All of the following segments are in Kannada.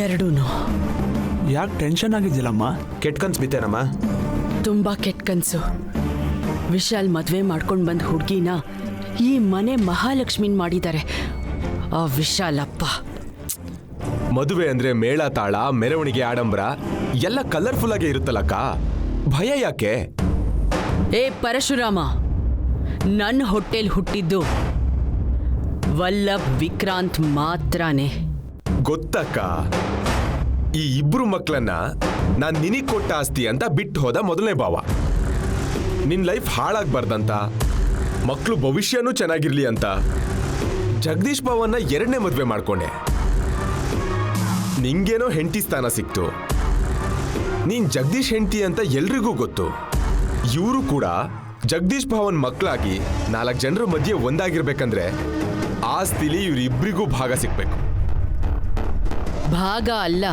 ಎರಡೂನು. ಯಾಕೆ ಟೆನ್ಷನ್ ಆಗಿದ್ದಿಲ್ಲಮ್ಮ? ಕೆಟ್ಟ ಕನ್ಸು ಬಿತ್ತೇನಮ್ಮ? ತುಂಬಾ ಕೆಟ್ಟ ಕನ್ಸು. ವಿಶಾಲ್ ಮದ್ವೆ ಮಾಡ್ಕೊಂಡು ಬಂದ ಹುಡುಗಿನ ಈ ಮನೆ ಮಹಾಲಕ್ಷ್ಮಿನ್ ಮಾಡಿದ್ದಾರೆ ಆ ವಿಶಾಲ್ ಅಪ್ಪ. ಮದುವೆ ಅಂದ್ರೆ ಮೇಳ ತಾಳ, ಮೆರವಣಿಗೆ, ಆಡಂಬರ ಎಲ್ಲ ಕಲರ್ಫುಲ್ ಆಗೇ ಇರುತ್ತಲ್ಲಕ್ಕ. ಭಯ ಯಾಕೆ? ಏ ಪರಶುರಾಮ, ನನ್ನ ಹೊಟ್ಟೆಲ್ ಹುಟ್ಟಿದ್ದು ವಲ್ಲಭ್ ವಿಕ್ರಾಂತ್ ಮಾತ್ರನೇ. ಗೊತ್ತಕ್ಕ, ಈ ಇಬ್ರು ಮಕ್ಕಳನ್ನ ನಾನ್ ನಿನಗ್ ಕೊಟ್ಟ ಆಸ್ತಿ ಅಂತ ಬಿಟ್ಟು ಹೋದ ಮೊದಲನೇ ಭಾವ. ನಿನ್ ಲೈಫ್ ಹಾಳಾಗ್ಬಾರ್ದಂತ, ಮಕ್ಕಳು ಭವಿಷ್ಯನೂ ಚೆನ್ನಾಗಿರ್ಲಿ ಅಂತ ಜಗದೀಶ್ ಬಾವನ್ನ ಎರಡನೇ ಮದ್ವೆ ಮಾಡ್ಕೊಂಡೆ. ನಿಂಗೇನೋ ಹೆಂಡತಿ ಸ್ಥಾನ ಸಿಕ್ತು. ನೀನ್ ಜಗದೀಶ್ ಹೆಂಡತಿ ಅಂತ ಎಲ್ರಿಗೂ ಗೊತ್ತು. ಇವರು ಕೂಡ ಜಗದೀಶ್ ಭಾವನ್ ಮಕ್ಕಳಾಗಿ 4 ಜನರ ಮಧ್ಯೆ ಒಂದಾಗಿರ್ಬೇಕಂದ್ರೆ ಆಸ್ತಿಲಿ ಇವ್ರಿಬ್ರಿಗೂ ಭಾಗ ಸಿಗ್ಬೇಕು. ಭಾಗ ಅಲ್ಲ,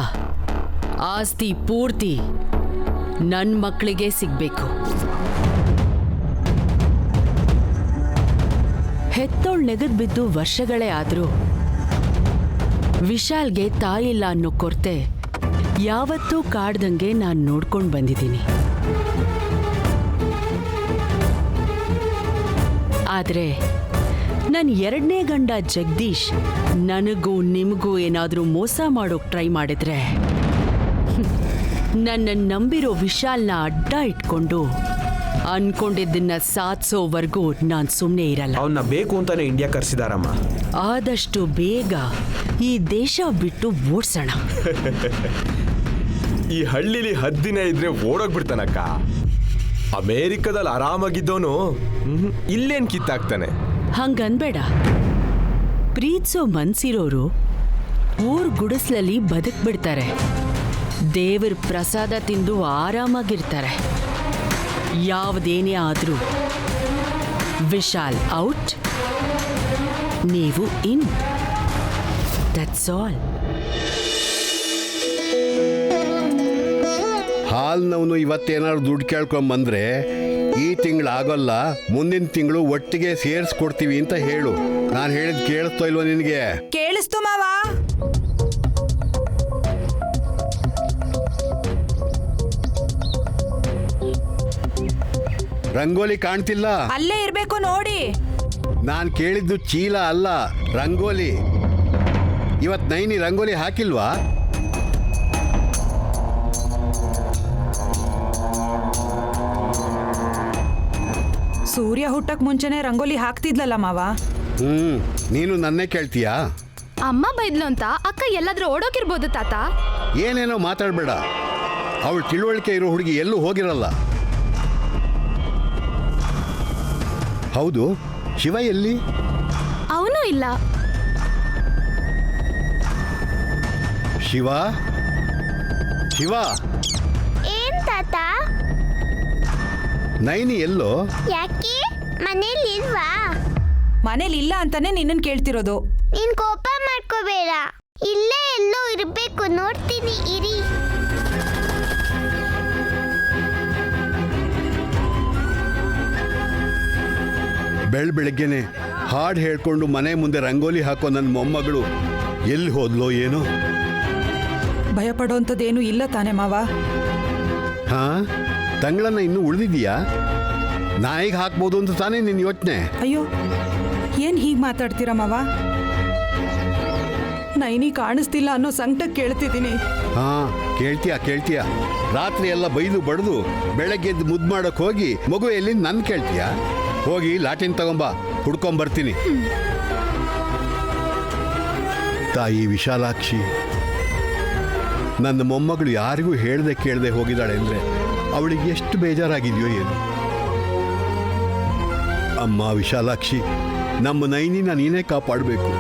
ಆಸ್ತಿ ಪೂರ್ತಿ ನನ್ನ ಮಕ್ಕಳಿಗೆ ಸಿಗ್ಬೇಕು. ಹೆತ್ತೋಳ್ ನೆಗದ್ ಬಿದ್ದು ವರ್ಷಗಳೇ ಆದ್ರೂ ವಿಶಾಲ್ಗೆ ತಾಯಿಲ್ಲ ಅನ್ನೋ ಕೊರತೆ ಯಾವತ್ತೂ ಕಾಡ್ದಂಗೆ ನಾನು ನೋಡ್ಕೊಂಡು ಬಂದಿದ್ದೀನಿ. ಆದ್ರೆ ನನ್ನ ಎರಡನೇ ಗಂಡ ಜಗದೀಶ್ ನನಗೂ ನಿಮಗೂ ಏನಾದರೂ ಮೋಸ ಮಾಡೋಕ್ ಟ್ರೈ ಮಾಡಿದ್ರೆ ನನ್ನ ನಂಬಿರೋ ವಿಶಾಲ್ನ ಅಡ್ಡ ಇಟ್ಕೊಂಡು ಅನ್ಕೊಂಡಿದ್ದನ್ನ ಸಾಧಿಸೋವರೆಗೂ ನಾನು ಸುಮ್ಮನೆ ಇರಲ್ಲ. ಅವನ್ನ ಬೇಕು ಅಂತಾನೆ ಇಂಡಿಯಾ ಕರ್ಸಿದಾರಮ್ಮ. ಆದಷ್ಟು ಬೇಗ ಈ ದೇಶ ಬಿಟ್ಟು ಓಡ್ಸೋಣ. ಈ ಹಳ್ಳಿಲಿ 10 ದಿನ ಇದ್ರೆ ಓಡೋಗ್ಬಿಡ್ತಾನಕ್ಕ. ಅಮೇರಿಕದಲ್ಲಿ ಆರಾಮಾಗಿದ್ದವನು ಇಲ್ಲೇನ್ ಕಿತ್ತಾಕ್ತಾನೆ? ಹಂಗನ್ಬೇಡ. ಪ್ರೀತ್ಸೋ ಮನ್ಸಿರೋರು ಊರ್ ಗುಡಿಸ್ಲಲ್ಲಿ ಬದುಕ್ಬಿಡ್ತಾರೆ. ದೇವ್ರ ಪ್ರಸಾದ ತಿಂದು ಆರಾಮಾಗಿರ್ತಾರೆ. ಯಾವುದೇನೇ ಆದ್ರೂ ವಿಶಾಲ್ ಔಟ್, ನೀವು ಇನ್. That's all. ಹಾಲ್ನವನು ಇವತ್ತೇನಾದ್ರು ದುಡ್ಡು ಕೇಳ್ಕೊಂಬಂದ್ರೆ ಈ ತಿಂಗಳು ಆಗೋಲ್ಲ, ಮುಂದಿನ ತಿಂಗಳು ಒಟ್ಟಿಗೆ ಸೇರಿಸ್ಕೊಡ್ತೀವಿ ಅಂತ ಹೇಳು. ನಾನು ಹೇಳಿದ್ ಕೇಳಿಸ್ತೋ ಇಲ್ವೋ ನಿನಗೆ? ಕೇಳಿಸ್ತು ಮಾವ. ರಂಗೋಲಿ ಕಾಣ್ತಿಲ್ಲ? ಅಲ್ಲೇ ಇರ್ಬೇಕು ನೋಡಿ. ನಾನು ಕೇಳಿದ್ದು ಚೀಲ ಅಲ್ಲ, ರಂಗೋಲಿ. ಇವತ್ತು ನೈನಿ ರಂಗೋಲಿ ಹಾಕಿಲ್ವಾ? ಸೂರ್ಯ ಹುಟ್ಟಕ್ ಮುಂಚೆನೆ ರಂಗೋಲಿ ಹಾಕ್ತಿದ್ಲಲ್ಲ ಮಾವ. ನೀನು ನನ್ನೇ ಕೇಳ್ತೀಯಾ? ಅಮ್ಮ ಬೈದ್ಲು ಅಂತ ಅಕ್ಕ ಎಲ್ಲಾದ್ರೂ ಓಡೋಕಿರ್ಬೋದು ತಾತ. ಏನೇನೋ ಮಾತಾಡಬೇಡ. ಅವಳು ತಿಳುವಳಿಕೆ ಇರೋ ಹುಡುಗಿ ಎಲ್ಲೂ ಹೋಗಿರಲ್ಲ. ಹೌದು, ಶಿವ ಎಲ್ಲಿ? ಅವನು ಇಲ್ಲ. ಶಿವ, ಶಿವ. ಏನ್ ತಾತ? ನೈನಿ ಎಲ್ಲೋ? ಯಾಕೆ ಮನೇಲಿ ಇಲ್ವಾ? ಮನೇಲಿ ಇಲ್ಲ ಅಂತಾನೆ ನಿನ್ನನ್ ಕೇಳ್ತಿರೋದು. ನೀನ್ ಕೋಪ ಮಾಡ್ಕೋಬೇಡ, ಇಲ್ಲೇ ಎಲ್ಲೋ ಇರ್ಬೇಕು. ನೋಡ್ತೀನಿ ಇರಿ. ಬೆಳಗ್ಗೆನೆ ಹಾಡು ಹೇಳ್ಕೊಂಡು ಮನೆ ಮುಂದೆ ರಂಗೋಲಿ ಹಾಕೋ ನನ್ನ ಮೊಮ್ಮಗಳು ಎಲ್ಲಿ ಹೋದ್ಲೋ ಏನೋ? ಭಯ ಪಡೋಂಥದ್ದೇನು ಇಲ್ಲ ತಾನೆ ಮಾವ? ಹಾ, ತಂಗಳನ್ನ ಇನ್ನೂ ಉಳಿದಿದೀಯಾ? ನಾಯಿಗೆ ಹಾಕ್ಬೋದು ಅಂತ ತಾನೇ ನಿನ್ನ ಯೋಚನೆ? ಅಯ್ಯೋ, ಏನ್ ಹೀಗ್ ಮಾತಾಡ್ತೀರ ಮಾವ? ನೈನಿ ಕಾಣಿಸ್ತಿಲ್ಲ ಅನ್ನೋ ಸಂಕಟ ಕೇಳ್ತಿದ್ದೀನಿ. ಹಾ, ಕೇಳ್ತೀಯ. ರಾತ್ರಿ ಎಲ್ಲ ಬೈದು ಬಡ್ದು ಬೆಳಗ್ಗೆ ಎದ್ದು ಮುದ್ದು ಮಾಡೋಕೆ ಹೋಗಿ ಮಗು ಎಲ್ಲಿ ನನ್ ಕೇಳ್ತೀಯ? ಹೋಗಿ ಲಾಟಿನ್ ತಗೊಂಬ, ಹುಡ್ಕೊಂಬರ್ತೀನಿ. ತಾಯಿ ವಿಶಾಲಾಕ್ಷಿ, ನನ್ನ ಮೊಮ್ಮಗಳು ಯಾರಿಗೂ ಹೇಳ್ದೆ ಕೇಳದೆ ಹೋಗಿದ್ದಾಳೆ ಅಂದ್ರೆ ಅವಳಿಗೆ ಎಷ್ಟು ಬೇಜಾರಾಗಿದೆಯೋ ಏನು. ಅಮ್ಮ ವಿಶಾಲಾಕ್ಷಿ, ನಮ್ಮ ನೈನಿನ ನೀನೇ ಕಾಪಾಡಬೇಕು.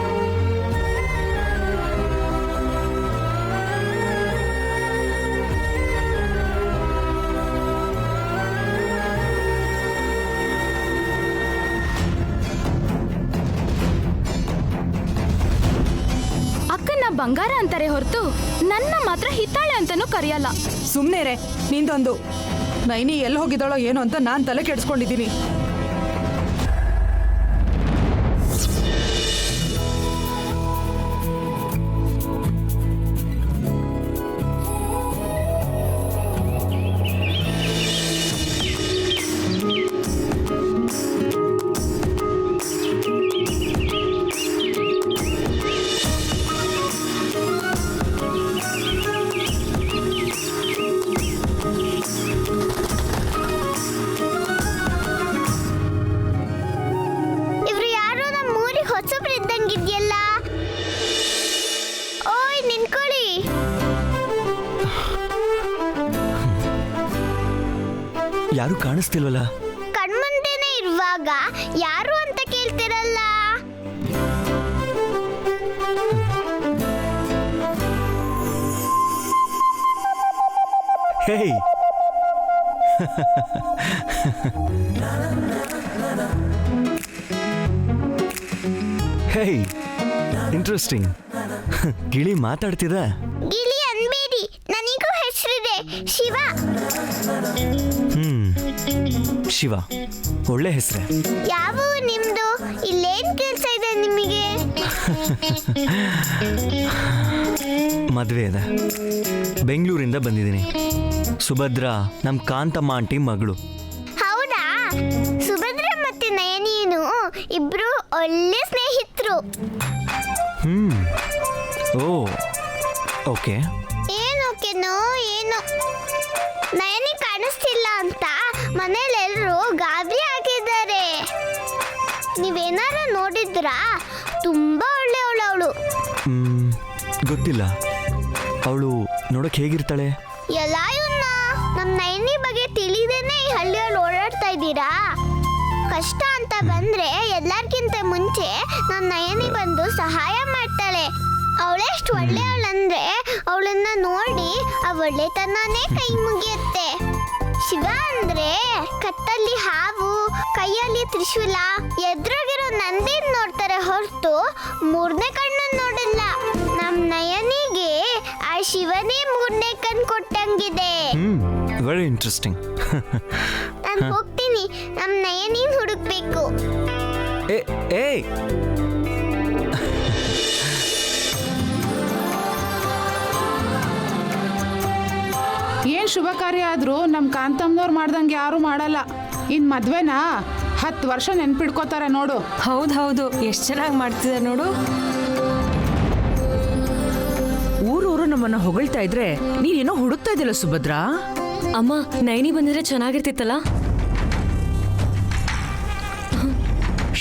ಅಕ್ಕನ ಬಂಗಾರ ಅಂತಾರೆ ಹೊರತು ನನ್ನ ಮಾತ್ರ ಹಿತ್ತಾಳೆ ಅಂತಾನೂ ಕರೆಯಲ್ಲ. ಸುಮ್ನೆ ರೇ ನಿಂದೊಂದು. ನೈನಿ ಎಲ್ಲಿ ಹೋಗಿದ್ದಾಳೋ ಏನೋ ಅಂತ ನಾನ್ ತಲೆ ಕೆಡಿಸ್ಕೊಂಡಿದ್ದೀನಿ. ಯಾರು ಕಾಣಿಸ್ತಿಲ್ವಲ್ಲ? ಕಣ್ಮುಂದೆನೆ ಇರುವಾಗ ಯಾರು ಅಂತ ಕೇಳ್ತಿರಲ್ಲ. ಹೇಯ್ ಹೇಯ್ ಇಂಟ್ರೆಸ್ಟಿಂಗ್. ಗಿಳಿ ಮಾತಾಡ್ತಿದ? ಗಿಳಿ ಅನ್ಬೇಡಿ, ನನಗೂ ಹೆಸರಿದೆ, ಶಿವ. ಶಿವ, ಒಳ್ಳೆ ಹೆಸರೇ. ಯಾವ ನಿಮ್ದು? ಇಲ್ಲೇನ್ ಕೆಲ್ಸ ಇದೆ ನಿಮಗೆ? ಮದುವೆ ಇದೆ, ಬೆಂಗಳೂರಿಂದ ಬಂದಿದ್ದೀನಿ. ಸುಭದ್ರಾ ನಮ್ಮ ಕಾಂತಮ್ಮ ಆಂಟಿ ಮಗಳು. ಹೌದಾ? ಸುಭದ್ರ ಮತ್ತೆ ನಯನಿನು ಇಬ್ರು ಒಳ್ಳೆ ಸ್ನೇಹಿತರು. ಓ ಓಕೆ. ಏನೋಕೆನೋ ಏನೋ. ನಯನಿ ಕಾಣಿಸ್ತಿಲ್ಲ ಅಂತ ಮನೇಲೆಲ್ಲರೂ ಗಾಬರಿ ಆಗಿದ್ದಾರೆ. ನೀವೇನಾರ ನೋಡಿದ್ರಾ? ತುಂಬಾ ಒಳ್ಳೆಯವಳು ಅವಳು. ಗೊತ್ತಿಲ್ಲ. ಅವಳು ನೋಡಕ್ ಹೇಗಿರ್ತಾಳೆ? ಎಲ್ಲ ಇವನ್ನ ನಮ್ಮ ನಯನಿ ಬಗ್ಗೆ ತಿಳಿದೇನೆ ಈ ಹಳ್ಳಿಯಲ್ಲಿ ಓಡಾಡ್ತಾ ಇದ್ದೀರಾ? ಕಷ್ಟ ಅಂತ ಬಂದ್ರೆ ಎಲ್ಲರಿಗಿಂತ ಮುಂಚೆ ನಮ್ಮ ನಯನಿ ಬಂದು ಸಹಾಯ ಮಾಡ್ತಾಳೆ. ಅವಳೆಷ್ಟು ಒಳ್ಳೆಯವಳಂದ್ರೆ ಅವಳನ್ನ ನೋಡಿ ಆ ಒಳ್ಳೆತನನೇ ಕೈ ಮುಗಿಯುತ್ತೆ. ಶಿವ ಅಂದ್ರೆ ಕತ್ತಲ್ಲಿ ಹಾವು, ಕೈಯಲ್ಲಿ ತ್ರಿಶೂಲ, ಎದುರಾಗಿರೋ ನಂದಿನ್ ನೋಡ್ತಾರೆ ಹೊರತು ಮೂರನೇ ಕಣ್ಣು ನೋಡಿಲ್ಲ. ನಮ್ ನಯನಿಗೆ ಆ ಶಿವನೇ ಮೂರನೇ ಕಣ್ ಕೊಟ್ಟಂಗಿದೆ. Very interesting. ನಾನು ಹೋಗ್ತೀನಿ, ನಮ್ ನಯನಿನ್ ಹುಡುಕ್ಬೇಕು. ಏ ಏನ್ ಶುಭ ಕಾರ್ಯ ಆದ್ರೂ ನಮ್ ಕಾಂತಮ್ಮನವ್ರು ಮಾಡ್ದಂಗೆ ಯಾರು ಮಾಡಲ್ಲ. ಇನ್ ಮದ್ವೆನ 10 ವರ್ಷ ನೆನ್ಪಿಡ್ಕೋತಾರೆ ನೋಡು. ಹೌದು, ಎಷ್ಟು ಚೆನ್ನಾಗಿ ಮಾಡ್ತಿದ್ದಾರೆ ನೋಡು. ಊರೂರು ನಮ್ಮನ್ನ ಹೊಗಳ್ತಾ ಇದ್ರೆ ನೀನೇನೋ ಹುಡುಕ್ತಾ ಇದ್ದಿಲ್ಲ ಸುಭದ್ರಾ. ಅಮ್ಮ, ನೈನಿ ಬಂದಿದ್ರೆ ಚೆನ್ನಾಗಿರ್ತಿತ್ತಲ್ಲ.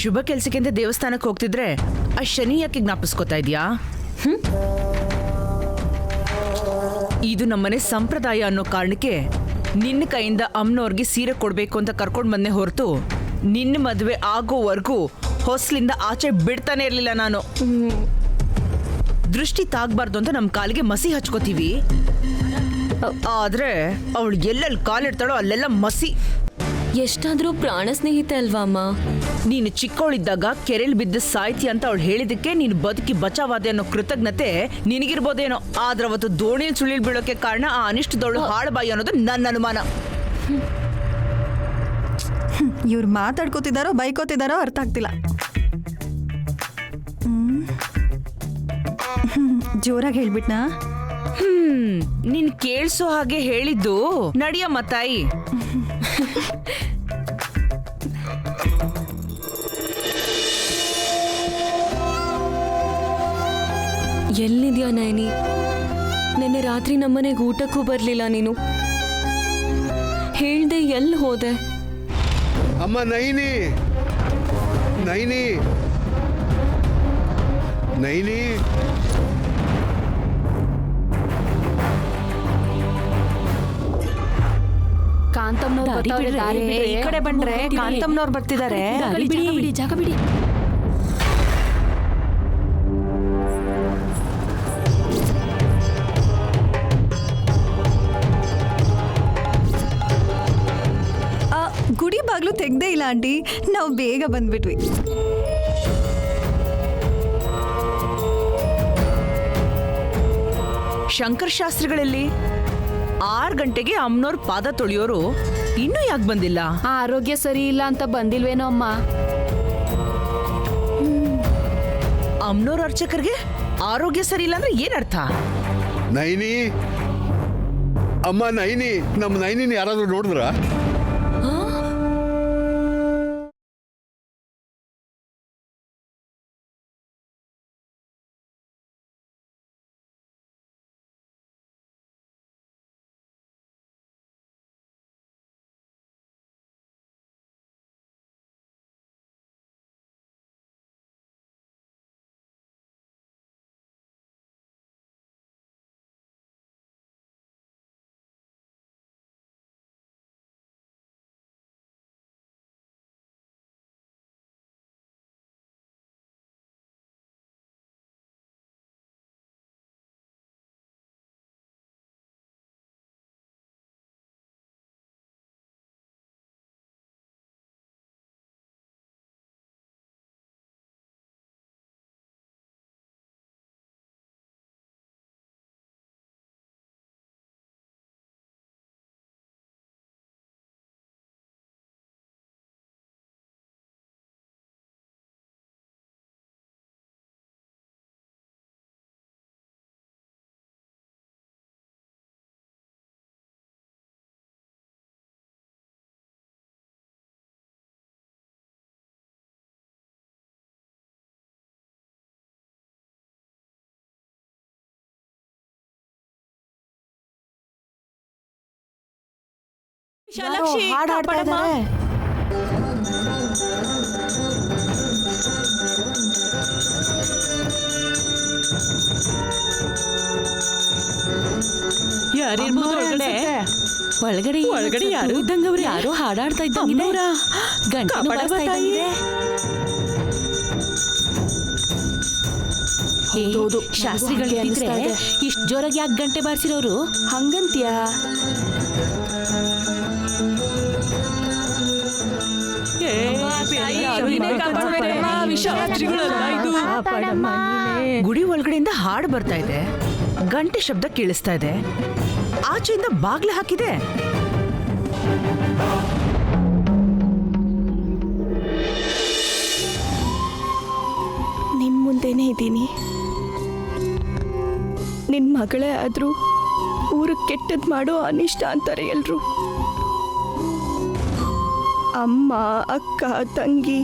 ಶುಭ ಕೆಲ್ಸಕ್ಕೆ ಅಂತ ದೇವಸ್ಥಾನಕ್ಕೆ ಹೋಗ್ತಿದ್ರೆ ಆ ಶನಿ ಯಾಕೆ ಜ್ಞಾಪಿಸ್ಕೊತಾ ಇದೀಯಾ? ಇದು ನಮ್ಮನೆ ಸಂಪ್ರದಾಯ ಅನ್ನೋ ಕಾರಣಕ್ಕೆ ನಿನ್ನ ಕೈಯಿಂದ ಅಮ್ಮನವ್ರಿಗೆ ಸೀರೆ ಕೊಡ್ಬೇಕು ಅಂತ ಕರ್ಕೊಂಡು ಬಂದೆ ಹೊರತು ನಿನ್ನ ಮದುವೆ ಆಗೋವರೆಗೂ ಹೊಸ್ಲಿಂದ ಆಚೆ ಬಿಡ್ತಾನೆ ಇರ್ಲಿಲ್ಲ ನಾನು. ದೃಷ್ಟಿ ತಾಗ್ಬಾರ್ದು ಅಂತ ನಮ್ಮ ಕಾಲಿಗೆ ಮಸಿ ಹಚ್ಕೋತೀವಿ, ಆದ್ರೆ ಅವಳು ಎಲ್ಲೆಲ್ಲಿ ಕಾಲಿಡ್ತಾಳೋ ಅಲ್ಲೆಲ್ಲ ಮಸಿ. ಎಷ್ಟಾದ್ರೂ ಪ್ರಾಣ ಸ್ನೇಹಿತೆ ಅಲ್ವಾ ಅಮ್ಮ? ನೀನು ಚಿಕ್ಕವಳಿದ್ದಾಗ ಕೆರೆಲ್ ಬಿದ್ದು ಸಾಯ್ತಿ ಅಂತ ಅವಳು ಹೇಳಿದಕ್ಕೆ ನೀನು ಬದುಕಿ ಬಚಾವಾದೆ ಅನ್ನೋ ಕೃತಜ್ಞತೆ ನಿನಗಿರ್ಬೋದೇನೋ. ಆದ್ರೆ ಅವತ್ತು ದೋಣಿಯಲ್ಲಿ ಸುಳಿಲ್ ಬೀಳೋಕೆ ಕಾರಣ ಆ ಅನಿಷ್ಟದವಳು ಹಾಳಬಾಯಿ ಅನ್ನೋದು ನನ್ನ ಅನುಮಾನ. ಇವ್ರು ಮಾತಾಡ್ಕೋತಿದಾರೋ ಬೈಕೋತಿದಾರೋ ಅರ್ಥ ಆಗ್ತಿಲ್ಲ. ಜೋರಾಗಿ ಹೇಳ್ಬಿಟ್ನಾ? ನೀನ್ ಕೇಳಿಸೋ ಹಾಗೆ ಹೇಳಿದ್ದು ನಡಿಯಮ್ಮ ತಾಯಿ. ಎಲ್ಲಿದ್ಯಾ ನೈನಿ? ನೆನ್ನೆ ರಾತ್ರಿ ನಮ್ಮನೆಗೆ ಊಟಕ್ಕೂ ಬರ್ಲಿಲ್ಲ ನೀನು. ಹೇಳ್ದೆ ಎಲ್ಲಿ ಹೋದೆ? ಅಮ್ಮ ನೈನಿ, ನೈನಿ, ನೈನಿ. ಈ ಕಡೆ ಬಂದ್ರೆ ಕಾಂತಮ್ಮನವ್ರು ಬರ್ತಿದ್ದಾರೆ. ಜಾಗ ಬಿಡಿ. ಗುಡಿ ಬಾಗ್ಲು ತೆಗ್ದೇ ಇಲ್ಲ ಆಂಟಿ, ನಾವು ಬೇಗ ಬಂದ್ಬಿಟ್ವಿ. ಶಂಕರ್ ಶಾಸ್ತ್ರಿಗಳಲ್ಲಿ 6 ಗಂಟೆಗೆ ಅಮ್ಮನವ್ರ ಪಾದ ತೊಳೆಯೋರು ಇನ್ನೂ ಯಾಕೆ ಬಂದಿಲ್ಲ? ಆರೋಗ್ಯ ಸರಿ ಇಲ್ಲ ಅಂತ ಬಂದಿಲ್ವೇನೋ ಅಮ್ಮ. ಅಮ್ಮನವ್ರ ಅರ್ಚಕರಿಗೆ ಆರೋಗ್ಯ ಸರಿ ಇಲ್ಲ ಅಂದ್ರೆ ಏನರ್ಥ? ನೈನಿ, ಅಮ್ಮ ನೈನಿ, ನಮ್ಮ ನೈನಿನ ಯಾರಾದ್ರೂ ನೋಡಿದ್ರ? ಹಾಡ್ ಹಾಡ್ತಾ ಇದ್ದಾರೆ. ಯಾರಿರ್ಬೋದು ಒಳಗಡೆ? ಒಳಗಡೆ ಯಾರು ಇದ್ದಂಗವ್ರು ಯಾರೋ ಹಾಡಾಡ್ತಾ ಇದ್ದಂಗಿದೆ. ಗಂಟೆ ಬಾರಿಸ್ತಾ ಇದ್ದಂಗಿದೆ. ಶಾಸ್ತ್ರಿಗಳಿದ್ರೆ ಇಷ್ಟು ಜೋರಾಗಿ ಯಾಕೆ ಗಂಟೆ ಬಾರಿಸಿರೋರು ಹಂಗಂತ್ಯಾ? ಗುಡಿ ಒಳಗಡೆಯಿಂದ ಹಾಡು ಬರ್ತಾ ಇದೆ, ಗಂಟೆ ಶಬ್ದ ಕೇಳಿಸ್ತಾ ಇದೆ, ಆಚೆಯಿಂದ ಬಾಗ್ಲು ಹಾಕಿದೆ. ನಿಮ್ ಮುಂದೆನೇ ಇದ್ದೀನಿ. ನಿನ್ ಮಗಳೇ ಆದ್ರೂ ಊರಿಗೆ ಕೆಟ್ಟದ್ ಮಾಡೋ ಅನಿಷ್ಟ ಅಂತಾರೆ ಎಲ್ರು. ಅಮ್ಮ, ಅಕ್ಕ, ತಂಗಿ,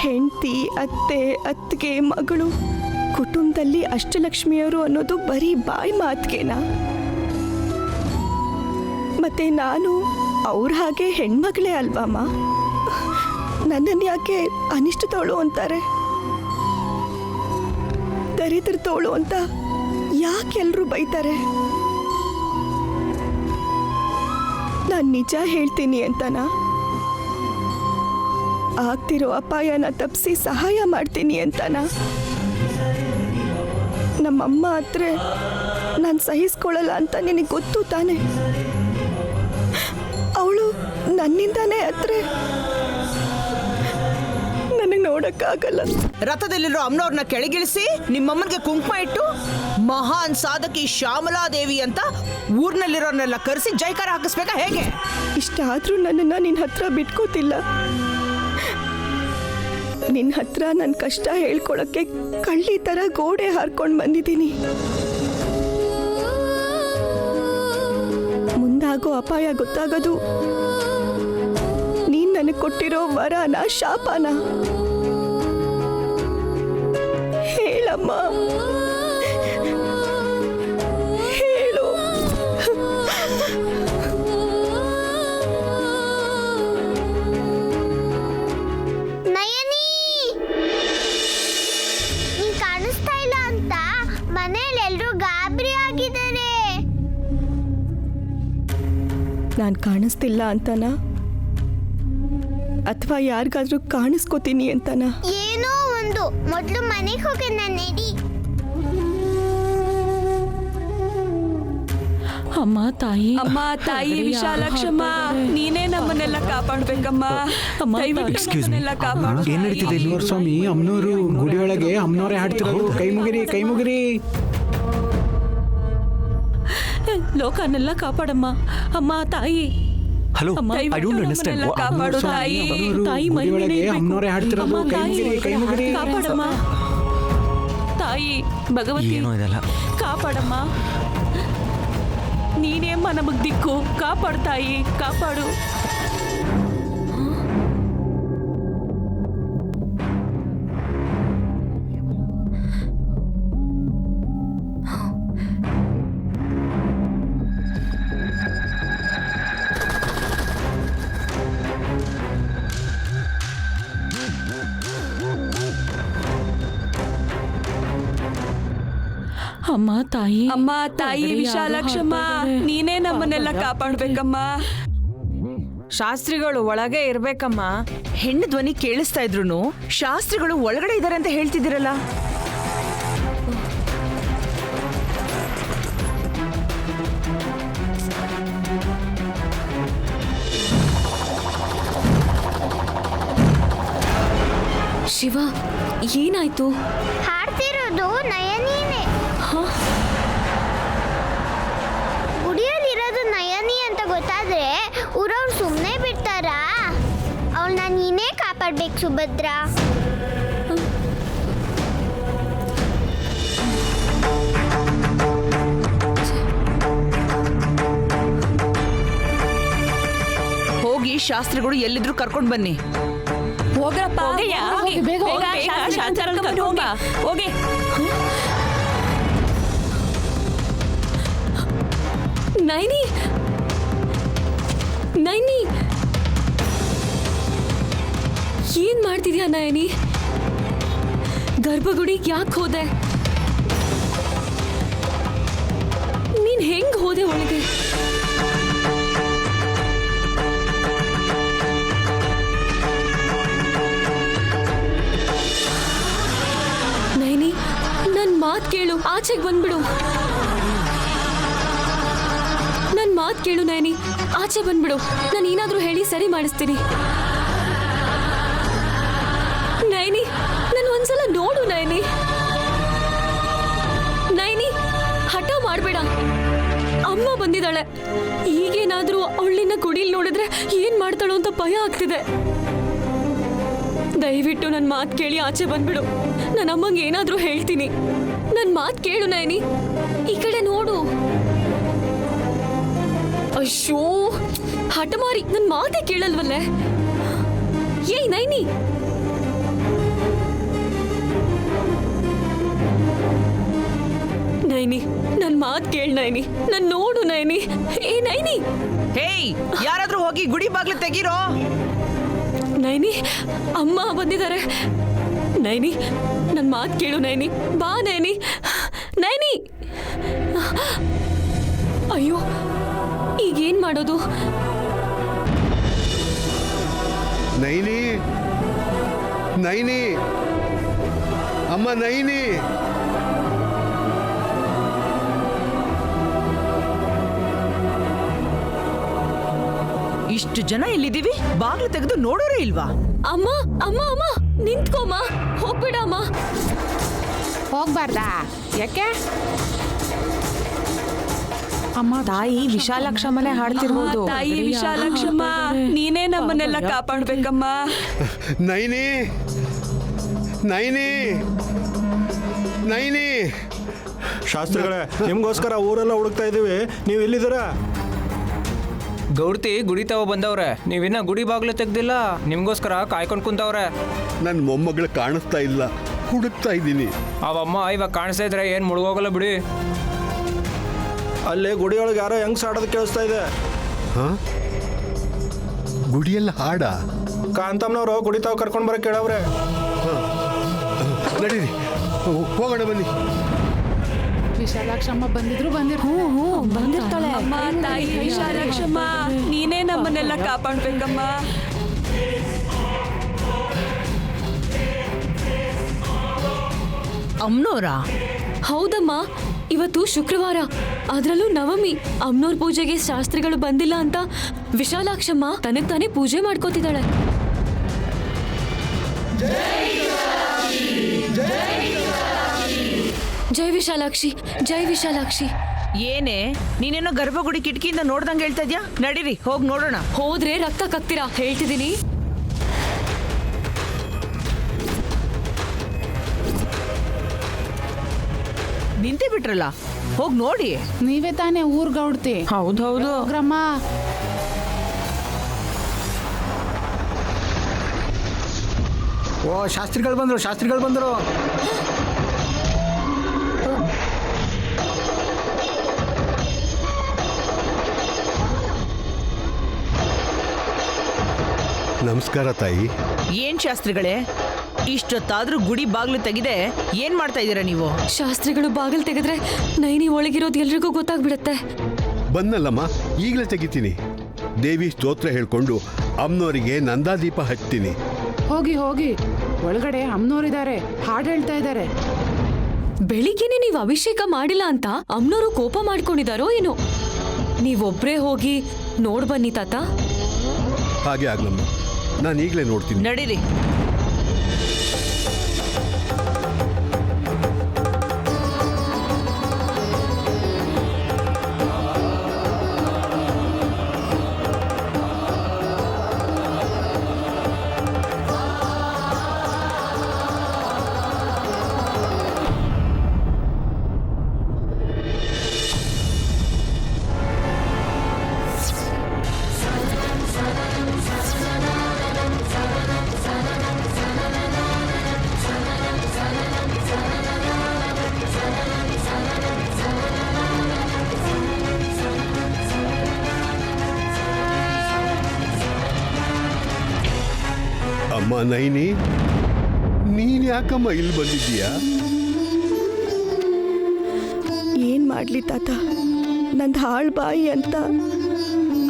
ಹೆಂಡತಿ, ಅತ್ತೆ, ಅತ್ತಿಗೆ, ಮಗಳು, ಕುಟುಂಬದಲ್ಲಿ ಅಷ್ಟಲಕ್ಷ್ಮಿಯವರು ಅನ್ನೋದು ಬರೀ ಬಾಯಿ ಮಾತ್ಗೆನಾ? ಮತ್ತೆ ನಾನು ಅವ್ರ ಹಾಗೆ ಹೆಣ್ಮಗಳೇ ಅಲ್ವಮ್ಮ? ನನ್ನನ್ನು ಯಾಕೆ ಅನಿಷ್ಟದವಳು ಅಂತಾರೆ? ದರಿದ್ರದವಳು ಅಂತ ಯಾಕೆಲ್ರೂ ಬೈತಾರೆ? ನಾನು ನಿಜ ಹೇಳ್ತೀನಿ ಅಂತನಾ? ಆಗ್ತಿರೋ ಅಪಾಯನ ತಪ್ಪಿಸಿ ಸಹಾಯ ಮಾಡ್ತೀನಿ ಅಂತನಾ? ನಮ್ಮಮ್ಮ ಹತ್ರ ನಾನು ಸಹಿಸ್ಕೊಳ್ಳಲ್ಲ ಅಂತ ನಿನಗೆ ಗೊತ್ತು ತಾನೆ? ಅವಳು ನನ್ನಿಂದಾನೇ ಹತ್ರ ನನಗೆ ನೋಡಕ್ಕಾಗಲ್ಲ. ರಥದಲ್ಲಿರೋ ಅಮ್ಮನವ್ರನ್ನ ಕೆಳಗಿಳಿಸಿ ನಿಮ್ಮಮ್ಮನಿಗೆ ಕುಂಕುಮ ಇಟ್ಟು ಮಹಾನ್ ಸಾಧಕಿ ಶ್ಯಾಮಲಾದೇವಿ ಅಂತ ಊರ್ನಲ್ಲಿರೋರ್ನೆಲ್ಲ ಕರೆಸಿ ಜೈಕಾರ ಹಾಕಿಸ್ಬೇಕಾ ಹೇಗೆ? ಇಷ್ಟಾದ್ರೂ ನನ್ನನ್ನು ನಿನ್ನ ಹತ್ರ ಬಿಟ್ಕೋತಿಲ್ಲ. ನಿನ್ನ ಹತ್ರ ನನ್ನ ಕಷ್ಟ ಹೇಳ್ಕೊಳಕ್ಕೆ ಕಳ್ಳಿ ಥರ ಗೋಡೆ ಹಾರ್ಕೊಂಡು ಬಂದಿದ್ದೀನಿ. ಮುಂದಾಗೋ ಅಪಾಯ ಗೊತ್ತಾಗೋದು ನೀನು ನನಗೆ ಕೊಟ್ಟಿರೋ ವರನ ಶಾಪನ? ಹೇಳಮ್ಮ, ಹೇಳು. ನಯನಿ, ನೀನ್ ಕಾಣಿಸ್ತಾ ಇಲ್ಲ ಅಂತ ಮನೇಲಿ ಎಲ್ರು ಗಾಬರಿ ಆಗಿದ್ದಾರೆ. ನಾನು ಕಾಣಿಸ್ತಿಲ್ಲ ಅಂತನಾ ಅಥವಾ ಯಾರಿಗಾದ್ರೂ ಕಾಣಿಸ್ಕೋತೀನಿ ಅಂತನಾ? ಏನೋ ಒಂದು, ಮೊದಲು ಮನೆಗೆ ಹೋಗಿ ನಾನು ನಡಿ. ಅಮ್ಮ ತಾಯಿ ವಿಶಾಲಾಕ್ಷಮ್ಮ, ನೀನೇ ನಮ್ಮನ್ನೆಲ್ಲ ಕಾಪಾಡ್ಬೇಕಮ್ಮ. ಏನ್ ನಡೀತಿದೆ ಇಲ್ಲಿ? ಸ್ವಾಮಿ ಅಮ್ಮನವರು ಗುಡಿಯೊಳಗೆ ಅಮ್ಮನವರೇ ಹಾಡ್ತಿರೋದು. ಕೈ ಮುಗಿರಿ, ಕೈ ಮುಗಿರಿ. ಲೋಕನೆಲ್ಲ ಕಾಪಾಡಮ್ಮ. ಅಮ್ಮ ತಾಯಿ. Hello, I don't understand. ಕಾಪಾಡು ತಾಯಿ. ತಾಯಿ ಗುಡಿಯೊಳಗೆ ಅಮ್ಮನವರೇ ಹಾಡ್ತಿರೋದು. ಕೈ ಮುಗಿರಿ, ಕೈ ಮುಗಿರಿ. ಕಾಪಾಡಮ್ಮ ತಾಯಿ. ಭಗವತಿ ಏನೋ ಇದೆಲ್ಲ. ಕಾಪಾಡಮ್ಮ. ನೀನೇಮ್ಮ ನಮಗ್ ದಿಕ್ಕು. ಕಾಪಾಡು ತಾಯಿ, ಕಾಪಾಡು. ಅಮ್ಮ ತಾಯಿ ವಿಶಾಲಾಕ್ಷಮ್ಮ, ನೀನೇ ನಮ್ಮನ್ನೆಲ್ಲ ಕಾಪಾಡ್ಬೇಕಮ್ಮ. ಶಾಸ್ತ್ರಿಗಳು ಒಳಗೆ ಇರ್ಬೇಕಮ್ಮ. ಹೆಣ್ಣು ಧ್ವನಿ ಕೇಳಿಸ್ತಾ ಇದ್ರು ಶಾಸ್ತ್ರಿಗಳು ಒಳಗಡೆ ಇದ್ದಾರೆ ಅಂತ ಹೇಳ್ತಿದ್ದೀರಲ್ಲ. ಶಿವ, ಏನಾಯ್ತು? ಹಾಡ್ತಿರೋದು ನಯನಿನೇ. ಗುಡಿಯಲ್ಲಿರೋದು ನಯನಿ ಅಂತ ಗೊತ್ತಾದ್ರೆ ಊರವ್ರು ಸುಮ್ಮನೆ ಬಿಡ್ತಾರಾ? ಅವಳನ್ನ ನೀನೇ ಕಾಪಾಡ್ಬೇಕು ಸುಭದ್ರಾ. ಹೋಗಿ ಶಾಸ್ತ್ರಿಗಳು ಎಲ್ಲಿದ್ರು ಕರ್ಕೊಂಡ್ ಬನ್ನಿ. ಹೋಗ್ರಪ್ಪ, ಹೋಗಿ. ನೈನಿ, ನಯನಿ. ಗರ್ಭಗುಡಿಗೆ ಯಾಕೆ ಹೋದೆ? ನೀನ್ ಹೆಂಗ್ ಹೋದೆ ಒಳಗೆ? ನಯನಿ, ನನ್ ಮಾತ್ ಕೇಳು, ಆಚೆಗೆ ಬಂದ್ಬಿಡು. ನನ್ ಮಾತ್ ಕೇಳು ನಯನಿ, ಆಚೆ ಬಂದ್ಬಿಡು. ನಾನು ಏನಾದ್ರೂ ಹೇಳಿ ಸರಿ ಮಾಡಿಸ್ತೀನಿ. ನಯನಿ, ನನ್ ಒಂದ್ಸಲ ನೋಡು ನಯನಿ. ನಯನಿ, ಹಠ ಮಾಡ್ಬೇಡ. ಅಮ್ಮ ಬಂದಿದ್ದಾಳೆ. ಈಗೇನಾದ್ರೂ ಅವಳಿನ ಕುಡಿಲ್ ನೋಡಿದ್ರೆ ಏನ್ ಮಾಡ್ತಾಳೋ ಅಂತ ಭಯ ಆಗ್ತಿದೆ. ದಯವಿಟ್ಟು ನನ್ ಮಾತ್ ಕೇಳಿ ಆಚೆ ಬಂದ್ಬಿಡು. ನನ್ನ ಅಮ್ಮಂಗೆ ಏನಾದ್ರೂ ಹೇಳ್ತೀನಿ. ನನ್ ಮಾತ್ ಕೇಳು ನಯನಿ, ಈ ಕಡೆ ನೋಡು. ಅಯ್ಯೋ, ಹಠಮಾರಿ, ನನ್ ಮಾತೇ ಕೇಳಲ್ವಲ್ಲೇ. ಏಯ್ ನೈನಿ, ನೈನಿ, ನನ್ ಮಾತ್ ಕೇಳ್ ನೈನಿ, ನನ್ ನೋಡು ನೈನಿ. ಏ ನೈನಿ, ಹೇಯ್, ಯಾರಾದ್ರೂ ಹೋಗಿ ಗುಡಿ ಬಾಗ್ಲು ತೆಗೀರೋ. ನೈನಿ, ಅಮ್ಮ ಬಂದಿದ್ದಾರೆ. ನೈನಿ, ನನ್ ಮಾತ್ ಕೇಳು ನೈನಿ, ಬಾ ನೈನಿ. ನೈನಿ, ಅಯ್ಯೋ, ಈಗೇನ್ ಮಾಡೋದು? ನೈನಿ, ನೈನಿ, ಅಮ್ಮ ನೈನಿ. ಇಷ್ಟು ಜನ ಎಲ್ಲಿದ್ದೀವಿ, ಬಾಗ್ಲು ತೆಗೆದು ನೋಡೋರೇ ಇಲ್ವಾ? ಅಮ್ಮ ಅಮ್ಮ ಅಮ್ಮ, ನಿಂತ್ಕೋಮ್ಮ, ಹೋಗ್ಬೇಡ ಅಮ್ಮ. ಹೋಗ್ಬಾರ್ದಾ? ಯಾಕೆ? ಅಮ್ಮ, ತಾಯಿ ವಿಶಾಲಾಕ್ಷಮ್ಮನೇ ಹಾಡ್ತಿರ್ಬೋದು. ತಾಯಿ ವಿಶಾಲಾಕ್ಷಮ್ಮ, ನೀನೇ ನಮ್ಮನ್ನೆಲ್ಲ ಕಾಪಾಡ್ಬೇಕಮ್ಮ. ನೈನಿ, ನೈನಿ, ನೈನಿ. ಶಾಸ್ತ್ರಿಗಳೇ, ನಿಮ್ಗೋಸ್ಕರ ಊರೆಲ್ಲ ಹುಡುಕ್ತಾ ಇದೀವಿ, ನೀವು ಎಲ್ಲಿದ್ದೀರಾ? ಗೌಡ್ತಿ ಗುಡಿ ತಗೋ ಬಂದವ್ರೆ, ನೀವಿನ್ನ ಗುಡಿ ಬಾಗ್ಲು ತೆಗ್ದಿಲ್ಲ, ನಿಮ್ಗೋಸ್ಕರ ಕಾಯ್ಕೊಂಡು ಕುಂತವ್ರೆ. ನನ್ನ ಮೊಮ್ಮಗಳು ಕಾಣಿಸ್ತಾ ಇಲ್ಲ, ಹುಡುಕ್ತಾ ಇದ್ದೀನಿ. ಅವಮ್ಮ ಇವಾಗ ಕಾಣಿಸ್ತಾ ಇದ್ರೆ ಏನು ಮುಳುಗೋಗಲ್ಲ ಬಿಡಿ. ಅಲ್ಲೇ ಗುಡಿಯೊಳಗೆ ಯಾರೋ ಹೆಂಗ್ ಸಾಡೋದು ಕೇಳಿಸ್ತಾ ಇದೆ. ಹಾ, ಗುಡಿಯಲ್ಲ ಹಾಡ? ಕಾಂತಮ್ಮನವರು ಗುಡಿ ತಾವು ಕರ್ಕೊಂಡು ಬರಕ್ಕೆ ಕೇಳವ್ರೆ. ನಡೀರಿ, ಹೋಗೋಣ ಬನ್ನಿ. ವಿಶಾಲಾಕ್ಷಮ್ಮ ಬಂದಿರ್ತಾಳೆ. ಅಮ್ಮ, ತಾಯಿ ವಿಶಾಲಾಕ್ಷಮ್ಮ, ನೀನೇ ನಮ್ಮನ್ನೆಲ್ಲ ಕಾಪಾಡ್ಬೇಕಮ್ಮ. ಅಮ್ನೋರಾ? ಹೌದಮ್ಮ, ಇವತ್ತು ಶುಕ್ರವಾರ, ಅದ್ರಲ್ಲೂ ನವಮಿ. ಅಮ್ನೋರ್ ಪೂಜೆಗೆ ಶಾಸ್ತ್ರಿಗಳು ಬಂದಿಲ್ಲ ಅಂತ ವಿಶಾಲಾಕ್ಷಮ್ಮ ತನಗ್ ತಾನೇ ಪೂಜೆ ಮಾಡ್ಕೋತಿದ್ದಾಳೆ. ಜೈ ವಿಶಾಲಾಕ್ಷಿ, ಜೈ ವಿಶಾಲಾಕ್ಷಿ. ಏನೇ, ನೀನೇನೋ ಗರ್ಭಗುಡಿ ಕಿಟಕಿಯಿಂದ ನೋಡ್ದಂಗೆ ಹೇಳ್ತಾ ಇದ್ಯಾ? ನಡೀರಿ, ಹೋಗಿ ನೋಡೋಣ. ಹೋದ್ರೆ ರಕ್ತ ಕಕ್ತೀರಾ, ಹೇಳ್ತಿದ್ದೀನಿ. ನಿಂತೇ ಬಿಟ್ರಲ್ಲ, ಹೋಗಿ ನೋಡಿ. ನೀವೇ ತಾನೇ ಊರ್ ಗೌಡ್ತಿ? ಹೌದೌದು. ಗ್ರಮ್ಮ, ಓ, ಶಾಸ್ತ್ರಿಗಳು ಬಂದರು. ನಮಸ್ಕಾರ ತಾಯಿ. ಏನ್ ಶಾಸ್ತ್ರಿಗಳೇ, ಇಷ್ಟೊತ್ತಾದ್ರೂ ಗುಡಿ ಬಾಗ್ಲು ತೆಗಿದೆ, ಏನ್ ಮಾಡ್ತಾ ಇದ್ದೀರಾ ನೀವು? ಶಾಸ್ತ್ರಿಗಳು ಬಾಗಿಲು ತೆಗೆದ್ರೆ ನೈನಿ ಒಳಗಿರೋದು ಎಲ್ರಿಗೂ ಗೊತ್ತಾಗ್ಬಿಡತ್ತೆ. ಬಂದಲ್ಲಮ್ಮ, ಈಗಲೇ ತೆಗಿತೀನಿ. ದೇವಿ ಸ್ತೋತ್ರ ಹೇಳ್ಕೊಂಡು ಅಮ್ಮನವರಿಗೆ ನಂದಾದೀಪ ಹಚ್ತೀನಿ. ಹೋಗಿ ಹೋಗಿ, ಒಳಗಡೆ ಅಮ್ಮನೋರಿದ್ದಾರೆ, ಹಾಡು ಹೇಳ್ತಾ ಇದ್ದಾರೆ. ಬೆಳಿಗ್ಗೆನೆ ನೀವು ಅಭಿಷೇಕ ಮಾಡಿಲ್ಲ ಅಂತ ಅಮ್ನೋರು ಕೋಪ ಮಾಡ್ಕೊಂಡಿದಾರೋ ಏನೋ. ನೀವೊಬ್ರೇ ಹೋಗಿ ನೋಡ್ ಬನ್ನಿ ತಾತ. ಹಾಗೆ ಆಗ್ಲಮ್ಮ, ನಾನು ಈಗಲೇ ನೋಡ್ತೀನಿ. ನಡೀರಿ. ಅಮ್ಮ ನೈನಿ, ಯಾಕಮ್ಮ ಇಲ್ಲಿ ಬಂದಿದ್ದೀಯಾ? ಏನ್ ಮಾಡ್ಲಿ ತಾತ, ನಂದು ಹಾಳು ಬಾಯಿ ಅಂತ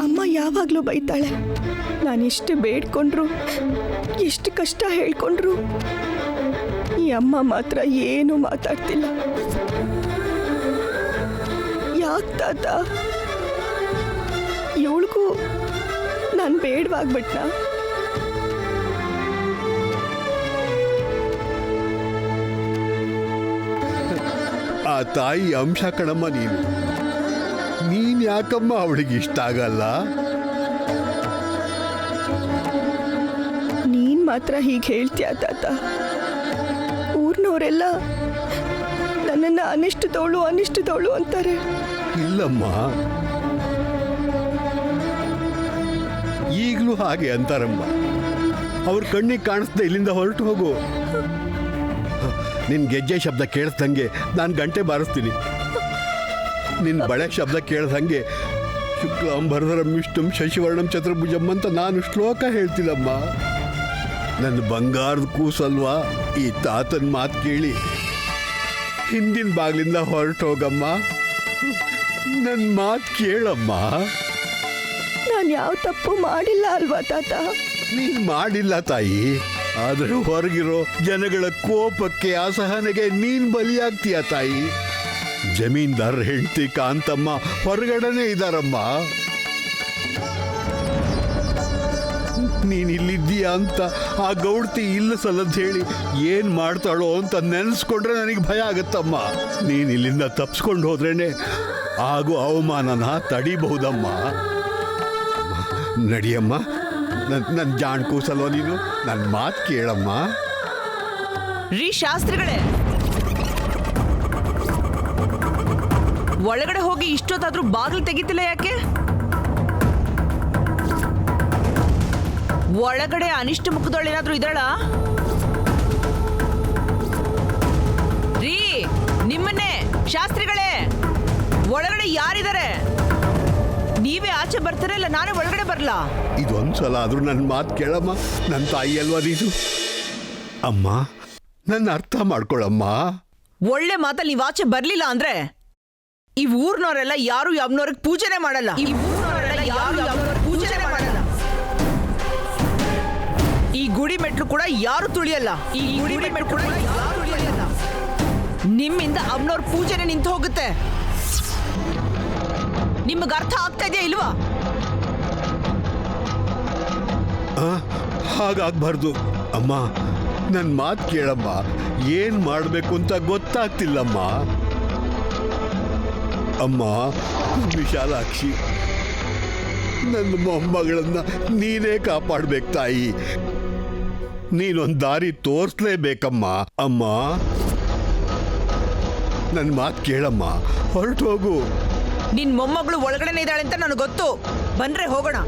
ಅಮ್ಮ ಯಾವಾಗಲೂ ಬೈತಾಳೆ. ನಾನೆಷ್ಟು ಬೇಡ್ಕೊಂಡ್ರು, ಎಷ್ಟು ಕಷ್ಟ ಹೇಳ್ಕೊಂಡ್ರು, ಈ ಅಮ್ಮ ಮಾತ್ರ ಏನು ಮಾತಾಡ್ತಿಲ್ಲ. ಯಾಕೆ ತಾತ? ಇವಳಿಗೂ ನಾನು ಬೇಡವಾಗ್ಬಿಟ್ನಾ? ಆ ತಾಯಿ ಅಂಶ ಕಣಮ್ಮ ನೀನ್ ಯಾಕಮ್ಮ ಅವಳಿಗೆ ಇಷ್ಟ ಆಗಲ್ಲ? ನೀನ್ ಮಾತ್ರ ಹೀಗೆ ಹೇಳ್ತೀಯ ತಾತ. ಊರ್ನವರೆಲ್ಲ ನನ್ನನ್ನು ಅನಿಷ್ಟದವಳು ಅಂತಾರೆ. ಇಲ್ಲಮ್ಮ, ಈಗಲೂ ಹಾಗೆ ಅಂತಾರಮ್ಮ. ಅವ್ರ ಕಣ್ಣಿಗೆ ಕಾಣಿಸ್ದೆ ಇಲ್ಲಿಂದ ಹೊರಟು ಹೋಗು. ನಿನ್ ಗೆಜ್ಜೆ ಶಬ್ದ ಕೇಳಿಸ್ದಂಗೆ ನಾನು ಗಂಟೆ ಬಾರಿಸ್ತೀನಿ. ನಿನ್ನ ಬಳೆ ಶಬ್ದ ಕೇಳಿದಂಗೆ ಶುಕ್ಲಾಂಬರಧರಂ ವಿಷ್ಣುಂ ಶಶಿವರ್ಣಂ ಚತುರ್ಭುಜಂ ಅಂತ ನಾನು ಶ್ಲೋಕ ಹೇಳ್ತಿಲ್ಲಮ್ಮ. ನನ್ನ ಬಂಗಾರದ ಕೂಸಲ್ವಾ, ಈ ತಾತನ ಮಾತು ಕೇಳಿ ಹಿಂದಿನ ಬಾಗಿಲಿಂದ ಹೊರಟು ಹೋಗಮ್ಮ. ನನ್ನ ಮಾತು ಕೇಳಮ್ಮ. ನಾನು ಯಾವ ತಪ್ಪು ಮಾಡಿಲ್ಲ ಅಲ್ವಾ ತಾತ? ನೀನು ಮಾಡಿಲ್ಲ ತಾಯಿ, ಆದರೂ ಹೊರಗಿರೋ ಜನಗಳ ಕೋಪಕ್ಕೆ ಅಸಹನೆಗೆ ನೀನು ಬಲಿಯಾಗ್ತೀಯ ತಾಯಿ. ಜಮೀನ್ದಾರ್ ಹೆಂಡತಿ ಕಾಂತಮ್ಮ ಹೊರಗಡೆನೇ ಇದ್ದಾರಮ್ಮ. ನೀನ್ ಇಲ್ಲಿದ್ದೀಯ ಅಂತ ಆ ಗೌಡ್ತಿ ಇಲ್ಲ ಸಲದ್ ಹೇಳಿ ಏನ್ ಮಾಡ್ತಾಳೋ ಅಂತ ನೆನೆಸ್ಕೊಂಡ್ರೆ ನನಗೆ ಭಯ ಆಗತ್ತಮ್ಮ. ನೀನ್ ಇಲ್ಲಿಂದ ತಪ್ಸ್ಕೊಂಡು ಹೋದ್ರೇನೆ ಆಗೋ ಅವಮಾನನ ತಡಿಬಹುದಮ್ಮ. ನಡಿಯಮ್ಮ, ನನ್ನ ಜಾಣ್ ಕೂಸಲ್ವ ನೀನು, ನನ್ನ ಮಾತು ಕೇಳಮ್ಮ. ರೀ ಶಾಸ್ತ್ರಿಗಳೇ, ಒಳಗಡೆ ಹೋಗಿ ಇಷ್ಟೊತ್ತಾದ್ರೂ ಬಾಗಿಲು ತೆಗಿತಿಲ್ಲ ಯಾಕೆ? ಒಳಗಡೆ ಅನಿಷ್ಟ ಮುಖದೊಳೇನಾದ್ರೂ ಇದ್ದಾಳ? ರೀ, ನಿಮ್ಮನ್ನೇ ಶಾಸ್ತ್ರಿಗಳೇ, ಒಳಗಡೆ ಯಾರಿದ್ದಾರೆ? ನೀವೇ ಆಚೆ ಬರ್ತಾರೆ, ಇಲ್ಲ ನಾನೇ ಒಳಗಡೆ ಬರ್ಲಾ? ಇದೊಂದ್ಸಲ ಆದ್ರೂ ನನ್ನ ಮಾತು ಕೇಳಮ್ಮ. ನನ್ನ ತಾಯಿ ಅಲ್ವಾ ನೀನು? ಅಮ್ಮ, ನನ್ನ ಅರ್ಥ ಮಾಡ್ಕೊಳಮ್ಮ. ಒಳ್ಳೆ ಮಾತಲ್ಲಿ ನೀವು ಆಚೆ ಬರ್ಲಿಲ್ಲ ಅಂದ್ರೆ ಈ ಊರ್ನವರೆಲ್ಲ ಯಾರು ಯಾವ್ನವ್ರಿಗೆ ಪೂಜೆನೆ ಮಾಡಲ್ಲ. ಈ ಊರ್ನವರೆಲ್ಲ ಯಾರು ಯಾವ್ನವ್ರಿಗೆ ಪೂಜೆನೆ ಮಾಡಲ್ಲ. ಈ ಗುಡಿ ಮೆಟ್ಲು ಕೂಡ ಯಾರು ತುಳಿಯಲ್ಲ. ಈ ಗುಡಿ ಮೆಟ್ಲು ಕೂಡ ಯಾರು ತುಳಿಯಲ್ಲ. ನಿಮ್ಮಿಂದ ಅವ್ನವ್ರ ಪೂಜೆನೆ ನಿಂತು ಹೋಗುತ್ತೆ. ನಿಮಗೆ ಅರ್ಥ ಆಗ್ತಾ ಇದೆಯಾ ಇಲ್ವಾ? ಹಾಗಾಗ್ಬಾರ್ದು ಅಮ್ಮ. ನನ್ನ ಮಾತು ಕೇಳಮ್ಮ. ಏನ್ ಮಾಡ್ಬೇಕು ಅಂತ ಗೊತ್ತಾಗ್ತಿಲ್ಲಮ್ಮ. ಅಮ್ಮ ವಿಶಾಲಾಕ್ಷಿ, ನನ್ನ ಮೊಮ್ಮಗಳನ್ನ ನೀನೇ ಕಾಪಾಡ್ಬೇಕು ತಾಯಿ. ನೀನೊಂದು ದಾರಿ ತೋರಿಸ್ಲೇಬೇಕಮ್ಮ. ಅಮ್ಮ, ನನ್ನ ಮಾತು ಕೇಳಮ್ಮ, ಹೊರಟು ಹೋಗು. ನಿನ್ ಮೊಮ್ಮಗಳು ಒಳಗಡೆನೆ ಇದ್ದಾಳೆ ಅಂತ ನನಗೆ ಗೊತ್ತು. ಬಂದ್ರೆ ಹೋಗೋಣ.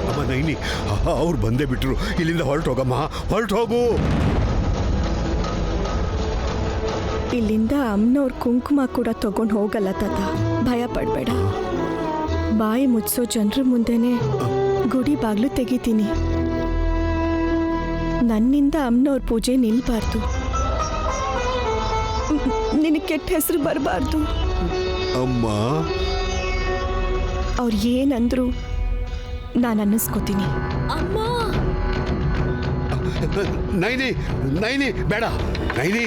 ಅಮ್ಮ ನೈನಿ, ಅವ್ರು ಬಂದೇ ಬಿಟ್ರು. ಇಲ್ಲಿಂದ ಹೊರಟು ಹೋಗಮ್ಮ, ಹೊರಟು ಹೋಗು. ಇಲ್ಲಿಂದ ಅಮ್ಮನವ್ರ ಕುಂಕುಮ ಕೂಡ ತಗೊಂಡು ಹೋಗಲ್ಲ ತಾತ, ಭಯ ಪಡಬೇಡ. ಬಾಯಿ ಮುಚ್ಚೋ ಜನರ ಮುಂದೆನೆ ಗುಡಿ ಬಾಗ್ಲು ತೆಗಿತೀನಿ. ನನ್ನಿಂದ ಅಮ್ಮನವ್ರ ಪೂಜೆ ನಿಲ್ಬಾರ್ದು, ನಿನಗೆ ಕೆಟ್ಟ ಹೆಸರು ಬರಬಾರ್ದು. ಅಮ್ಮ, ಅವ್ರು ಏನಂದ್ರು ನಾನು ಅನ್ನಿಸ್ಕೋತೀನಿ. ಅಮ್ಮ, ನೈನಿ ನೈನಿ ಬೇಡ. ನೈನಿ,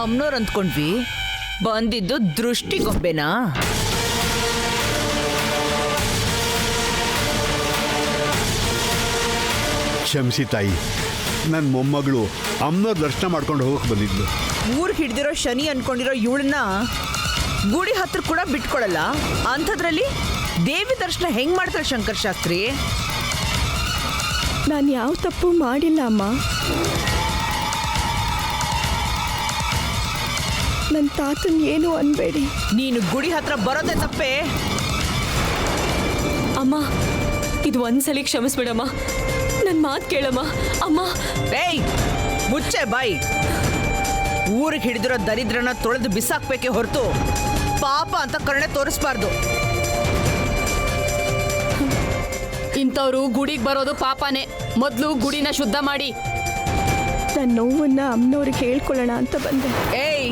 ಅಮ್ನೋರ್ ಅಂದ್ಕೊಂಡ್ವಿ, ಬಂದಿದ್ದು ದೃಷ್ಟಿಗೊಬ್ಬೆನಾ? ಕ್ಷಮಿಸಿ ತಾಯಿ, ನನ್ನ ಮೊಮ್ಮಗಳು ಅಮ್ಮನವ್ರ ದರ್ಶನ ಮಾಡ್ಕೊಂಡು ಹೋಗಕ್ಕೆ ಬಂದಿದ್ಲು. ಊರ್ ಹಿಡ್ದಿರೋ ಶನಿ ಅನ್ಕೊಂಡಿರೋ ಇವಳನ್ನ ಗುಡಿ ಹತ್ರ ಕೂಡ ಬಿಟ್ಕೊಡಲ್ಲ. ಅಂಥದ್ರಲ್ಲಿ ದೇವಿ ದರ್ಶನ ಹೆಂಗ್ ಮಾಡ್ತಾಳೆ ಶಂಕರ್ ಶಾಸ್ತ್ರಿ? ನಾನು ಯಾವ ತಪ್ಪು ಮಾಡಿಲ್ಲ ಅಮ್ಮ. ನನ್ನ ತಾತನ್ ಏನು ಅನ್ಬೇಡಿ. ನೀನು ಗುಡಿ ಹತ್ರ ಬರೋದೇ ತಪ್ಪೇ. ಅಮ್ಮ, ಇದು ಒಂದ್ಸಲಿ ಕ್ಷಮಿಸ್ಬಿಡಮ್ಮ. ನನ್ನ ಮಾತು ಕೇಳಮ್ಮ ಅಮ್ಮ. ಏಯ್, ಮುಚ್ಚೆ ಬಾಯಿ. ಊರಿಗೆ ಹಿಡಿದಿರೋ ದರಿದ್ರನ ತೊಳೆದು ಬಿಸಾಕ್ಬೇಕೆ ಹೊರತು ಪಾಪ ಅಂತ ಕರುಣೆ ತೋರಿಸ್ಬಾರ್ದು. ಇಂಥವ್ರು ಗುಡಿಗೆ ಬರೋದು ಪಾಪನೇ. ಮೊದಲು ಗುಡಿನ ಶುದ್ಧ ಮಾಡಿ. ನನ್ನ ನೋವನ್ನ ಅಮ್ಮನವ್ರಿಗೆ ಹೇಳ್ಕೊಳ್ಳೋಣ ಅಂತ ಬಂದೆ. ಏಯ್,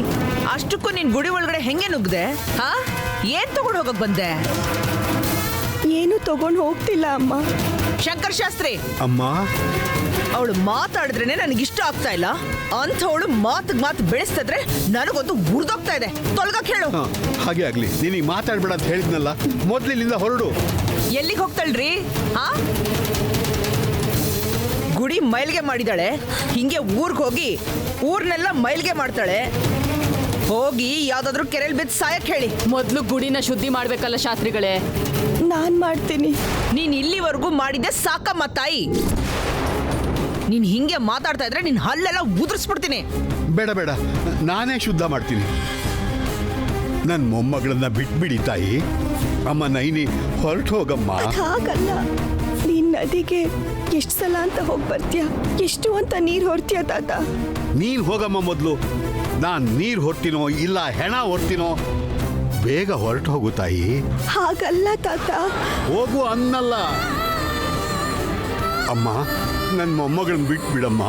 ಅಷ್ಟಕ್ಕೂ ನೀನ್ ಗುಡಿ ಒಳಗಡೆ ಹೆಂಗೆ ನುಗ್ದೆ? ಹಾ, ಏನ್ ತಗೊಂಡು ಹೋಗಕ್ ಬಂದೆ? ಏನು ತಗೊಂಡು ಹೋಗ್ತಿಲ್ಲ ಅಮ್ಮ. ಶಂಕರ್ ಶಾಸ್ತ್ರಿ, ಅಮ್ಮ, ಅವಳು ಮಾತಾಡಿದ್ರೇನೆ ನನಗಿಷ್ಟ ಆಗ್ತಾ ಇಲ್ಲ. ಅಂಥವಳು ಮಾತು ಬೆಳೆಸ್ತಿದ್ರೆ ನನಗೊಂದು ಉರ್ದೋಗ್ತಾ ಇದೆ. ತೊಲಗಕ್ಕೆ ಹೇಳು. ಹಾಗೆ ಆಗ್ಲಿ. ನೀನೀಗ ಮಾತಾಡ್ಬೇಡ ಅಂತ ಹೇಳಿದ್ನಲ್ಲ, ಮೊದ್ಲಿಲ್ಲಿಂದ ಹೊರಡು. ಎಲ್ಲಿಗೆ ಹೋಗ್ತಾಳ್ರಿ? ಹಾ, ಗುಡಿ ಮೈಲ್ಗೆ ಮಾಡಿದಾಳೆ. ಹಿಂಗೆ ಊರ್ಗ್ ಹೋಗಿ ಊರ್ನೆಲ್ಲ ಮೈಲ್ಗೆ ಮಾಡ್ತಾಳೆ. ಹೋಗಿ ಯಾವ್ದಾದ್ರು ಕೆರೆಯಲ್ಲಿ ಬಿದ್ದು ಸಾಯಕ್ ಹೇಳಿ. ಮೊದಲು ಗುಡಿನ ಶುದ್ಧಿ ಮಾಡ್ಬೇಕಲ್ಲ ಶಾಸ್ತ್ರಿಗಳೇ. ನಾನು ಮಾಡ್ತೀನಿ. ನೀನ್ ಇಲ್ಲಿವರೆಗೂ ಮಾಡಿದ್ದೆ ಸಾಕಮ್ಮ ತಾಯಿ. ನೀನ್ ಹಿಂಗೆ ಮಾತಾಡ್ತಾ ಇದ್ರೆ ನಿನ್ ಹಲ್ಲೆಲ್ಲ ಉದುರಿಸ್ಬಿಡ್ತೀನಿ. ಬೇಡ ಬೇಡ, ನಾನೇ ಶುದ್ಧ ಮಾಡ್ತೀನಿ. ನನ್ನ ಮೊಮ್ಮಗಳನ್ನ ಬಿಟ್ಬಿಡಿ ತಾಯಿ. ಅಮ್ಮ ನೈನಿ, ಹೊರಟು ಹೋಗಮ್ಮ. ಹಾಗಲ್ಲ, ನೀನ್ ನದಿಗೆ ಎಷ್ಟು ಸಲ ಅಂತ ಹೋಗಿ ಬರ್ತೀಯ? ಎಷ್ಟು ಅಂತ ನೀರು ಹೊರ್ತೀಯ ತಾತ? ನೀನ್ ಹೋಗಮ್ಮ ಮೊದಲು. ನಾನು ನೀರು ಹೊರ್ತೀನೋ ಇಲ್ಲ ಹೆಣ ಹೊರ್ತೀನೋ, ಬೇಗ ಹೊರಟು ಹೋಗು ತಾಯಿ. ಹಾಗಲ್ಲ ತಾತ. ಹೋಗು ಅನ್ನಲ್ಲ. ಅಮ್ಮ, ನನ್ನ ಮೊಮ್ಮಗಳನ್ನ ಬಿಟ್ಬಿಡಮ್ಮ.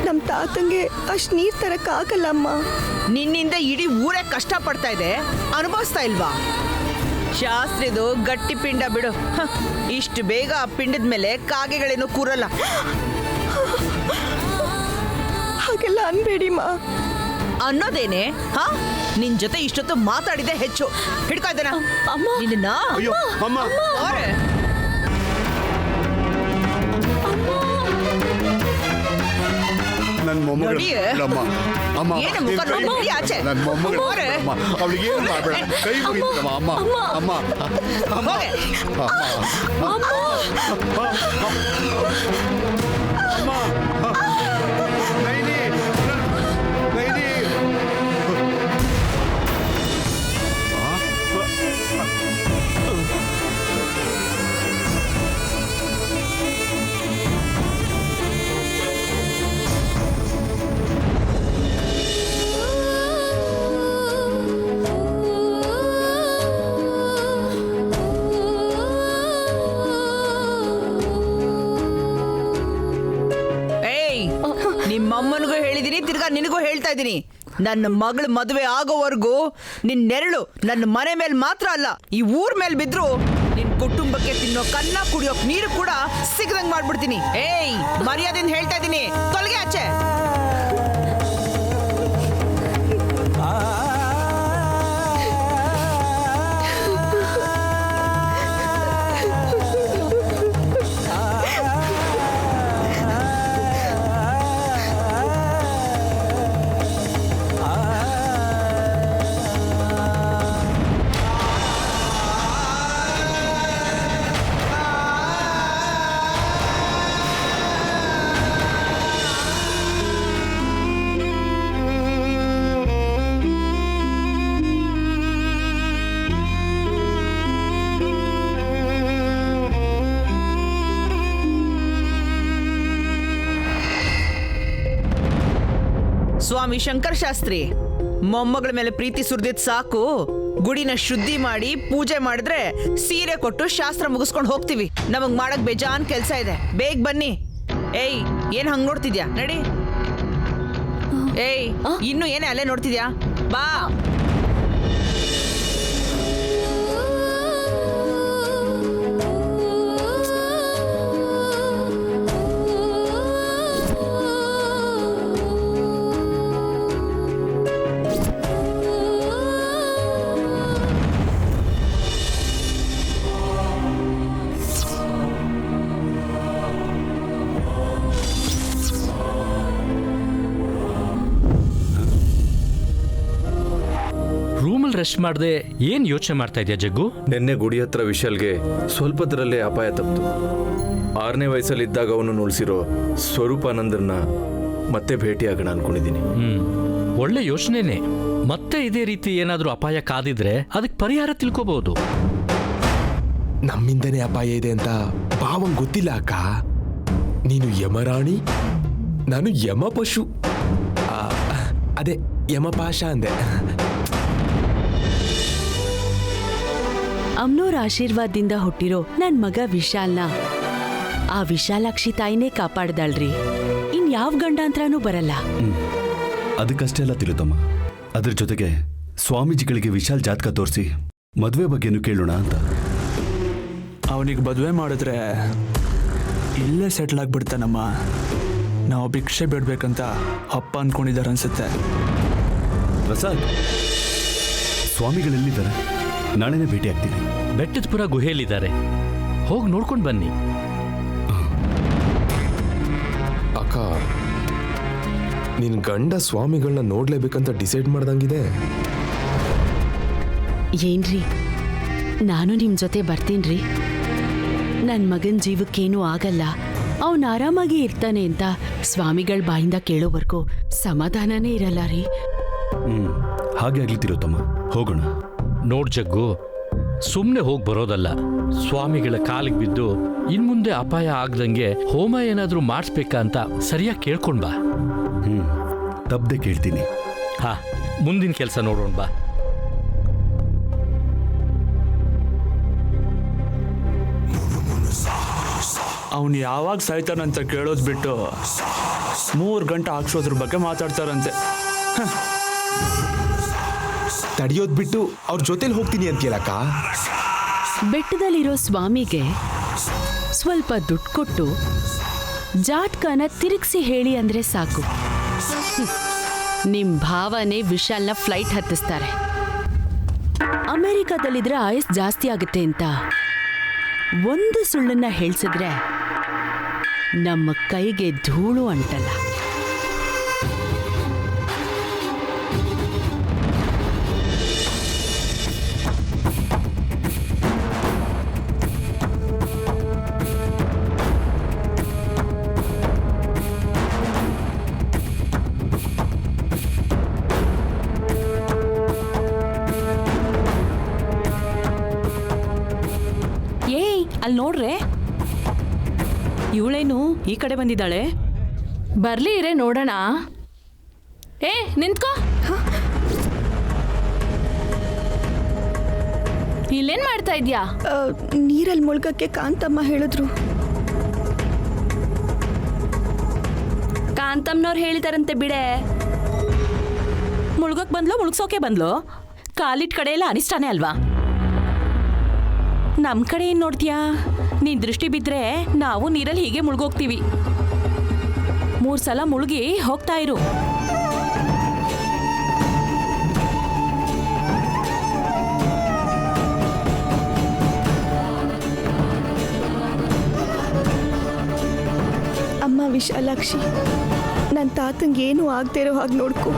ನಮ್ಮ ತಾತಂಗೆ ಅಷ್ಟು ನೀರು ತರಕ್ಕಾಗಲ್ಲಮ್ಮ. ನಿನ್ನಿಂದ ಇಡೀ ಊರೇ ಕಷ್ಟ ಪಡ್ತಾ ಇದೆ, ಅನುಭವಿಸ್ತಾ ಇಲ್ವಾ? ಶಾಸ್ತ್ರಿದು ಗಟ್ಟಿ ಪಿಂಡ ಬಿಡು. ಇಷ್ಟು ಬೇಗ ಆ ಪಿಂಡದ ಮೇಲೆ ಕಾಗೆಗಳೇನು ಕೂರಲ್ಲ. ಹಾಗೆಲ್ಲ ಅನ್ಬೇಡಿಮ್ಮ. ಅನ್ನೋದೇನೆ? ಹಾ, ನಿನ್ ಜೊತೆ ಇಷ್ಟೊತ್ತು ಮಾತಾಡಿದೆ ಹೆಚ್ಚು. ಹಿಡ್ಕೊ ಇದನ್ನ. ಅಮ್ಮ. ನಿನ್ನ ಅಯ್ಯೋ ಅಮ್ಮ, ನನ್ನ ಮೊಮ್ಮಗಳು ನೋಡಿ. ಬಿಡಮ್ಮ. ಅಮ್ಮ, ಏನು ಮುಖ ನೀನ್ ಕೈ ನೋಡಿ, ನೋಡಿ ಆಚೆ. ನನ್ನ ಮೊಮ್ಮಗಳು ಹೋರೆ. ಬಿಡಮ್ಮ. ಅವಳಿಗೆ ಏನು ಮಾಡಬೇಡ. ಕೈ ಮುಗಿತಮ್ಮ. ಅಮ್ಮ ಅಮ್ಮ ಅಮ್ಮ ಹೋಗೆ. ಅಮ್ಮ, ನೈನಿ, ನೈನಿ. ನಿಮ್ಮಮ್ಮನಿಗೂ ಹೇಳಿದೀನಿ, ತಿರ್ಗಾ ನಿನಗೂ ಹೇಳ್ತಾ ಇದ್ದೀನಿ. ನನ್ನ ಮಗಳ ಮದುವೆ ಆಗೋವರೆಗೂ ನಿನ್ ನೆರಳು ನನ್ನ ಮನೆ ಮೇಲೆ ಮಾತ್ರ ಅಲ್ಲ, ಈ ಊರ್ ಮೇಲೆ ಬಿದ್ರು ನಿನ್ ಕುಟುಂಬಕ್ಕೆ ತಿನ್ನೋ ಕನ್ನ ಕುಡಿಯೋಕ್ ನೀರು ಕೂಡ ಸಿಗದಂಗ್ ಮಾಡ್ಬಿಡ್ತೀನಿ. ಏಯ್, ಮರ್ಯಾದೆಯಿಂದ ಹೇಳ್ತಾ ಇದ್ದೀನಿ, ತೊಲಗೆ ಆಚೆ. ಸ್ವಾಮಿ ಶಂಕರ್ ಶಾಸ್ತ್ರಿ, ಮೊಮ್ಮಗಳ ಮೇಲೆ ಪ್ರೀತಿ ಸುರಿದಿದ್ ಸಾಕು. ಗುಡಿನ ಶುದ್ಧಿ ಮಾಡಿ ಪೂಜೆ ಮಾಡಿದ್ರೆ ಸೀರೆ ಕೊಟ್ಟು ಶಾಸ್ತ್ರ ಮುಗಿಸ್ಕೊಂಡು ಹೋಗ್ತೀವಿ. ನಮಗ್ ಮಾಡಕ್ ಬೇಜಾನ್ ಕೆಲ್ಸ ಇದೆ, ಬೇಗ ಬನ್ನಿ. ಏಯ್, ಏನ್ ಹಂಗ್ ನೋಡ್ತಿದ್ಯಾ? ನಡಿ. ಏಯ್, ಇನ್ನು ಏನೇ ಅಲ್ಲೇ ನೋಡ್ತಿದ್ಯಾ? ಬಾ. ರೆಸ್ಟ್ ಮಾಡದೆ ಏನ್ ಯೋಚನೆ ಮಾಡ್ತಾ ಇದೆಯಾ ಜಗ್ಗು? ನಿನ್ನೆ ಗುಡಿ ಹತ್ರ ವಿಶಾಲ್ಗೆ ಸ್ವಲ್ಪದರಲ್ಲೇ ಅಪಾಯ ತಪ್ಪಿತು. 6ನೇ ವಯಸ್ಸಲ್ಲಿದ್ದಾಗ ಅವನು ಉಳಿಸಿರೋ ಸ್ವರೂಪಾನಂದರನ್ನ ಮತ್ತೆ ಭೇಟಿಯಾಗೋಣ ಅನ್ಕೊಂಡಿದ್ದೀನಿ. ಒಳ್ಳೆ ಯೋಚನೆನೇ. ಮತ್ತೆ ಇದೇ ರೀತಿ ಏನಾದ್ರೂ ಅಪಾಯ ಕಾದಿದ್ರೆ ಅದಕ್ಕೆ ಪರಿಹಾರ ತಿಳ್ಕೋಬಹುದು. ನಮ್ಮಿಂದನೇ ಅಪಾಯ ಇದೆ ಅಂತ ಭಾವಂಗ್ ಗೊತ್ತಿಲ್ಲ ಅಕ್ಕ. ನೀನು ಯಮರಾಣಿ, ನಾನು ಯಮ ಪಶು. ಅದೇ ಯಮಪಾಶ ಅಂದೆ. ಅಮ್ನೋರ್ ಆಶೀರ್ವಾದದಿಂದ ಹುಟ್ಟಿರೋ ನನ್ ಮಗ ವಿಶಾಲ್ನ ಆ ವಿಶಾಲಾಕ್ಷಿ ತಾಯಿನೇ ಕಾಪಾಡ್ದಾಳ್ರಿ. ಇನ್ ಯಾವ ಗಂಡಾಂತರನೂ ಬರಲ್ಲ. ಅದಕ್ಕಷ್ಟೇ ಅಲ್ಲ ತಿಳುತಮ್ಮ, ಅದ್ರ ಜೊತೆಗೆ ಸ್ವಾಮೀಜಿಗಳಿಗೆ ವಿಶಾಲ್ ಜಾತಕ ತೋರಿಸಿ ಮದುವೆ ಬಗ್ಗೆನೂ ಕೇಳೋಣ ಅಂತ. ಅವನಿಗೆ ಮದುವೆ ಮಾಡಿದ್ರೆ ಇಲ್ಲೇ ಸೆಟ್ಲ್ ಆಗ್ಬಿಡ್ತಾನಮ್ಮ. ನಾವು ಭಿಕ್ಷೆ ಬಿಡ್ಬೇಕಂತ ಅಪ್ಪ ಅಂದ್ಕೊಂಡಿದ್ದಾರೆ ಅನ್ಸುತ್ತೆ. ಪ್ರಸಾದ್, ಸ್ವಾಮಿಗಳೆಲ್ಲಿದ್ದಾರೆ? ನಾಳೆನೇ ಭೇಟಿ ಆಗ್ತೀನಿ. ಬೆಟ್ಟದಪುರ ಗುಹೆಯಲ್ಲಿದ್ದಾರೆ, ಹೋಗಿ ನೋಡ್ಕೊಂಡು ಬನ್ನಿ. ಅಕ್ಕ, ನಿನ್ ಗಂಡ ಸ್ವಾಮಿಗಳನ್ನ ನೋಡ್ಲೇಬೇಕಂತ ಡಿಸೈಡ್ ಮಾಡ್ದಂಗಿದೆ. ಏನ್ರಿ, ನಾನು ನಿಮ್ ಜೊತೆ ಬರ್ತೀನ್ರಿ. ನನ್ ಮಗನ್ ಜೀವಕ್ಕೇನೂ ಆಗಲ್ಲ, ಅವನ್ ಆರಾಮಾಗಿ ಇರ್ತಾನೆ ಅಂತ ಸ್ವಾಮಿಗಳ ಬಾಯಿಂದ ಕೇಳೋವರೆಗೂ ಸಮಾಧಾನನೇ ಇರಲ್ಲ ರೀ. ಹಾಗೆ ಆಗ್ಲಿ ತಿರುತ್ತಮ್ಮ, ಹೋಗೋಣ. ನೋಡ್ ಜಗ್ಗು, ಸುಮ್ಮನೆ ಹೋಗಿ ಬರೋದಲ್ಲ. ಸ್ವಾಮಿಗಳ ಕಾಲಿಗೆ ಬಿದ್ದು ಇನ್ಮುಂದೆ ಅಪಾಯ ಆಗ್ದಂಗೆ ಹೋಮ ಏನಾದ್ರೂ ಮಾಡಿಸ್ಬೇಕಾ ಅಂತ ಸರಿಯಾಗಿ ಕೇಳ್ಕೊಂಡ್ ಬಾ. ತಪ್ಪದೆ ಕೇಳ್ತೀನಿ. ಹಾ, ಮುಂದಿನ ಕೆಲಸ ನೋಡೋಣ ಬಾ. ಅವನು ಯಾವಾಗ ಸಾಯ್ತಾನಂತ ಕೇಳೋದು ಬಿಟ್ಟು 3 ಗಂಟೆ ಹಾಕ್ಸೋದ್ರ ಬಗ್ಗೆ ಮಾತಾಡ್ತಾರಂತೆ. ತಡಿಯೋದ್ ಬಿಟ್ಟು ಅವ್ರ ಜೊತೆಲಿ ಹೋಗ್ತೀನಿ ಅಂತ ಕೇಳಕ್ಕ. ಬೆಟ್ಟದಲ್ಲಿರೋ ಸ್ವಾಮಿಗೆ ಸ್ವಲ್ಪ ದುಡ್ಡು ಕೊಟ್ಟು ಜಾಟ್ಕನ ತಿರುಗಿಸಿ ಹೇಳಿ ಅಂದ್ರೆ ಸಾಕು, ನಿಮ್ ಭಾವನೆ ವಿಶಾಲ್ನ ಫ್ಲೈಟ್ ಹತ್ತಿಸ್ತಾರೆ. ಅಮೆರಿಕಾದಲ್ಲಿದ್ರೆ ಆಯಸ್ ಜಾಸ್ತಿ ಆಗುತ್ತೆ ಅಂತ ಒಂದು ಸುಳ್ಳನ್ನ ಹೇಳ್ಸಿದ್ರೆ ನಮ್ಮ ಕೈಗೆ ಧೂಳು ಅಂಟಲ್ಲ. ಅಲ್ಲಿ ನೋಡ್ರೆ, ಇವಳೇನು ಈ ಕಡೆ ಬಂದಿದ್ದಾಳೆ. ಬರ್ಲಿ ಇರೇ ನೋಡೋಣ. ನಿಂತ್ಕೋ. ಇಲ್ಲೇನ್ ಮಾಡ್ತಾ ಇದ್ಯಾ? ನೀರಲ್ಲಿ ಮುಳುಗಕ್ಕೆ ಕಾಂತಮ್ಮ ಹೇಳಿದ್ರು. ಕಾಂತಮ್ಮನವ್ರು ಹೇಳಿದಾರಂತೆ ಬಿಡೆ. ಮುಳುಗಕ್ ಬಂದ್ಲು, ಮುಳುಗ್ಸೋಕೆ ಬಂದ್ಲು. ಕಾಲಿಟ್ ಕಡೆ ಎಲ್ಲ ಅನಿಷ್ಟಾನೇ ಅಲ್ವಾ? ನಮ್ ಕಡೆ ಏನ್ ನೋಡ್ತೀಯಾ? ನೀನ್ ದೃಷ್ಟಿ ಬಿದ್ರೆ ನಾವು ನೀರಲ್ಲಿ ಹೀಗೆ ಮುಳುಗೋಗ್ತೀವಿ. 3 ಸಲ ಮುಳುಗಿ ಹೋಗ್ತಾ ಇರು. ಅಮ್ಮ ವಿಶಾಲಾಕ್ಷಿ, ನನ್ನ ತಾತಂಗೆ ಏನೂ ಆಗದೆ ಇರೋ ಹಾಗೆ ನೋಡ್ಕೊ.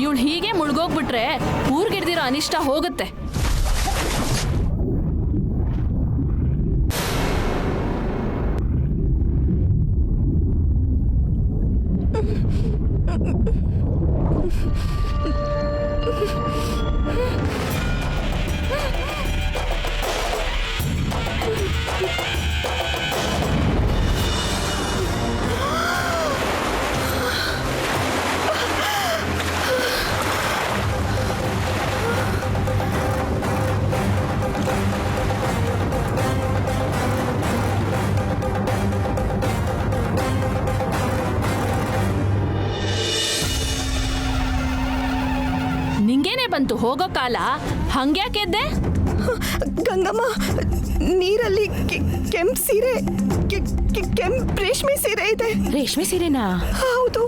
ಇವಳು ಹೀಗೆ ಮುಳುಗೋಗ್ಬಿಟ್ರೆ ಊರ್ಗಿಡ್ದಿರೋ ಅನಿಷ್ಟ ಹೋಗುತ್ತೆ. ನಿಂಗೇನೆ ಬಂತು ಹೋಗೋ ಕಾಲ, ಹಂಗ್ಯಾಕೆದ್ದೆ? ಗಂಗಮ್ಮ, ನೀರಲ್ಲಿ ಕೆಂಪು ಸೀರೆ, ಕೆಂಪು ರೇಷ್ಮೆ ಸೀರೆ ಇದೆ. ರೇಷ್ಮೆ ಸೀರೆನಾ? ಹೌದು.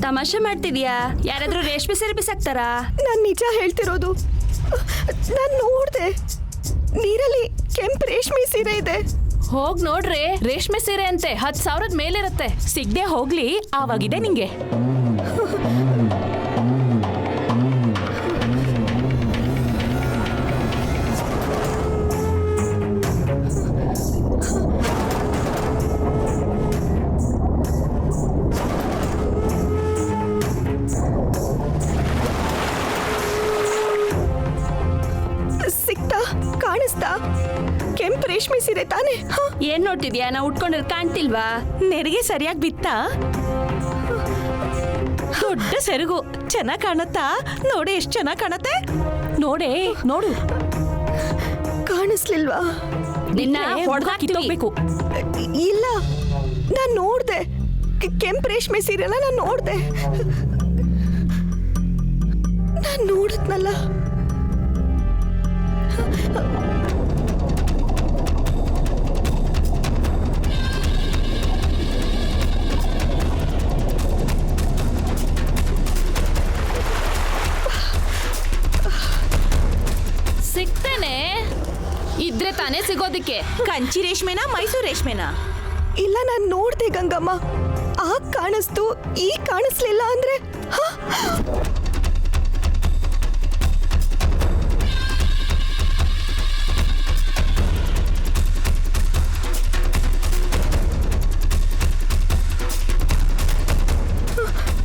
ತಮಾಷೆ ಮಾಡ್ತಿದ್ಯಾ? ಯಾರಾದ್ರೂ ರೇಷ್ಮೆ ಸೀರೆ ಬಿಸಾಕ್ತಾರಾ? ನಾನು ನಿಜ ಹೇಳ್ತಿರೋದು. ನಾನು ನೋಡ್ದೆ, ನೀರಲ್ಲಿ ಕೆಂಪು ರೇಷ್ಮೆ ಸೀರೆ ಇದೆ. ಹೋಗ್ ನೋಡ್ರಿ, ರೇಷ್ಮೆ ಸೀರೆ ಅಂತೆ 10,000 ಮೇಲಿರುತ್ತೆ. ಸಿಗ್ದೆ ಹೋಗ್ಲಿ, ಆವಾಗಿದೆ ನಿಂಗೆ. ಬಿತ್ತಾ ಕಾಣಿಸ್ತಾ ಕೆಂಪು ರೇಷ್ಮೆ ಸೀರೆ ತಾನೆ? ಏನ್ ನೋಡ್ತಿದ್ಯಾ? ನಾ ಉಟ್ಕೊಂಡಿರ್ ಕಾಣ್ತಿಲ್ವಾ? ನೆರಿಗೆ ಸರಿಯಾಗಿ ಬಿತ್ತಾ? ದೊಡ್ಡ ಸೆರಗು ಚೆನ್ನಾಗ್ ಕಾಣತ್ತಾ? ನೋಡಿ ಎಷ್ಟು ಚೆನ್ನಾಗ್ ಕಾಣತ್ತೆ. ನೋಡೆ ನೋಡು. ಕಾಣಿಸ್ಲಿಲ್ವಾ? ನಿನ್ನ ಕಿತ್ತೋಗ್ಬೇಕು. ಇಲ್ಲ, ನಾನ್ ನೋಡ್ದೆ. ಕೆಂಪು ರೇಷ್ಮೆ ಸೀರೆನ ನಾನು ನೋಡ್ದೆ. ನಾನ್ ನೋಡಿದ್ನಲ್ಲ. ಸಿಗ್ತೇನೆ ಇದ್ರೆ ತಾನೇ ಸಿಗೋದಿಕ್ಕೆ. ಕಂಚಿ ರೇಷ್ಮೆನಾ ಮೈಸೂರು ರೇಷ್ಮೆನಾ? ಇಲ್ಲ, ನಾನ್ ನೋಡ್ದೆ ಗಂಗಮ್ಮ. ಆಗ ಕಾಣಿಸ್ತು, ಈಗ ಕಾಣಿಸ್ಲಿಲ್ಲ ಅಂದ್ರೆ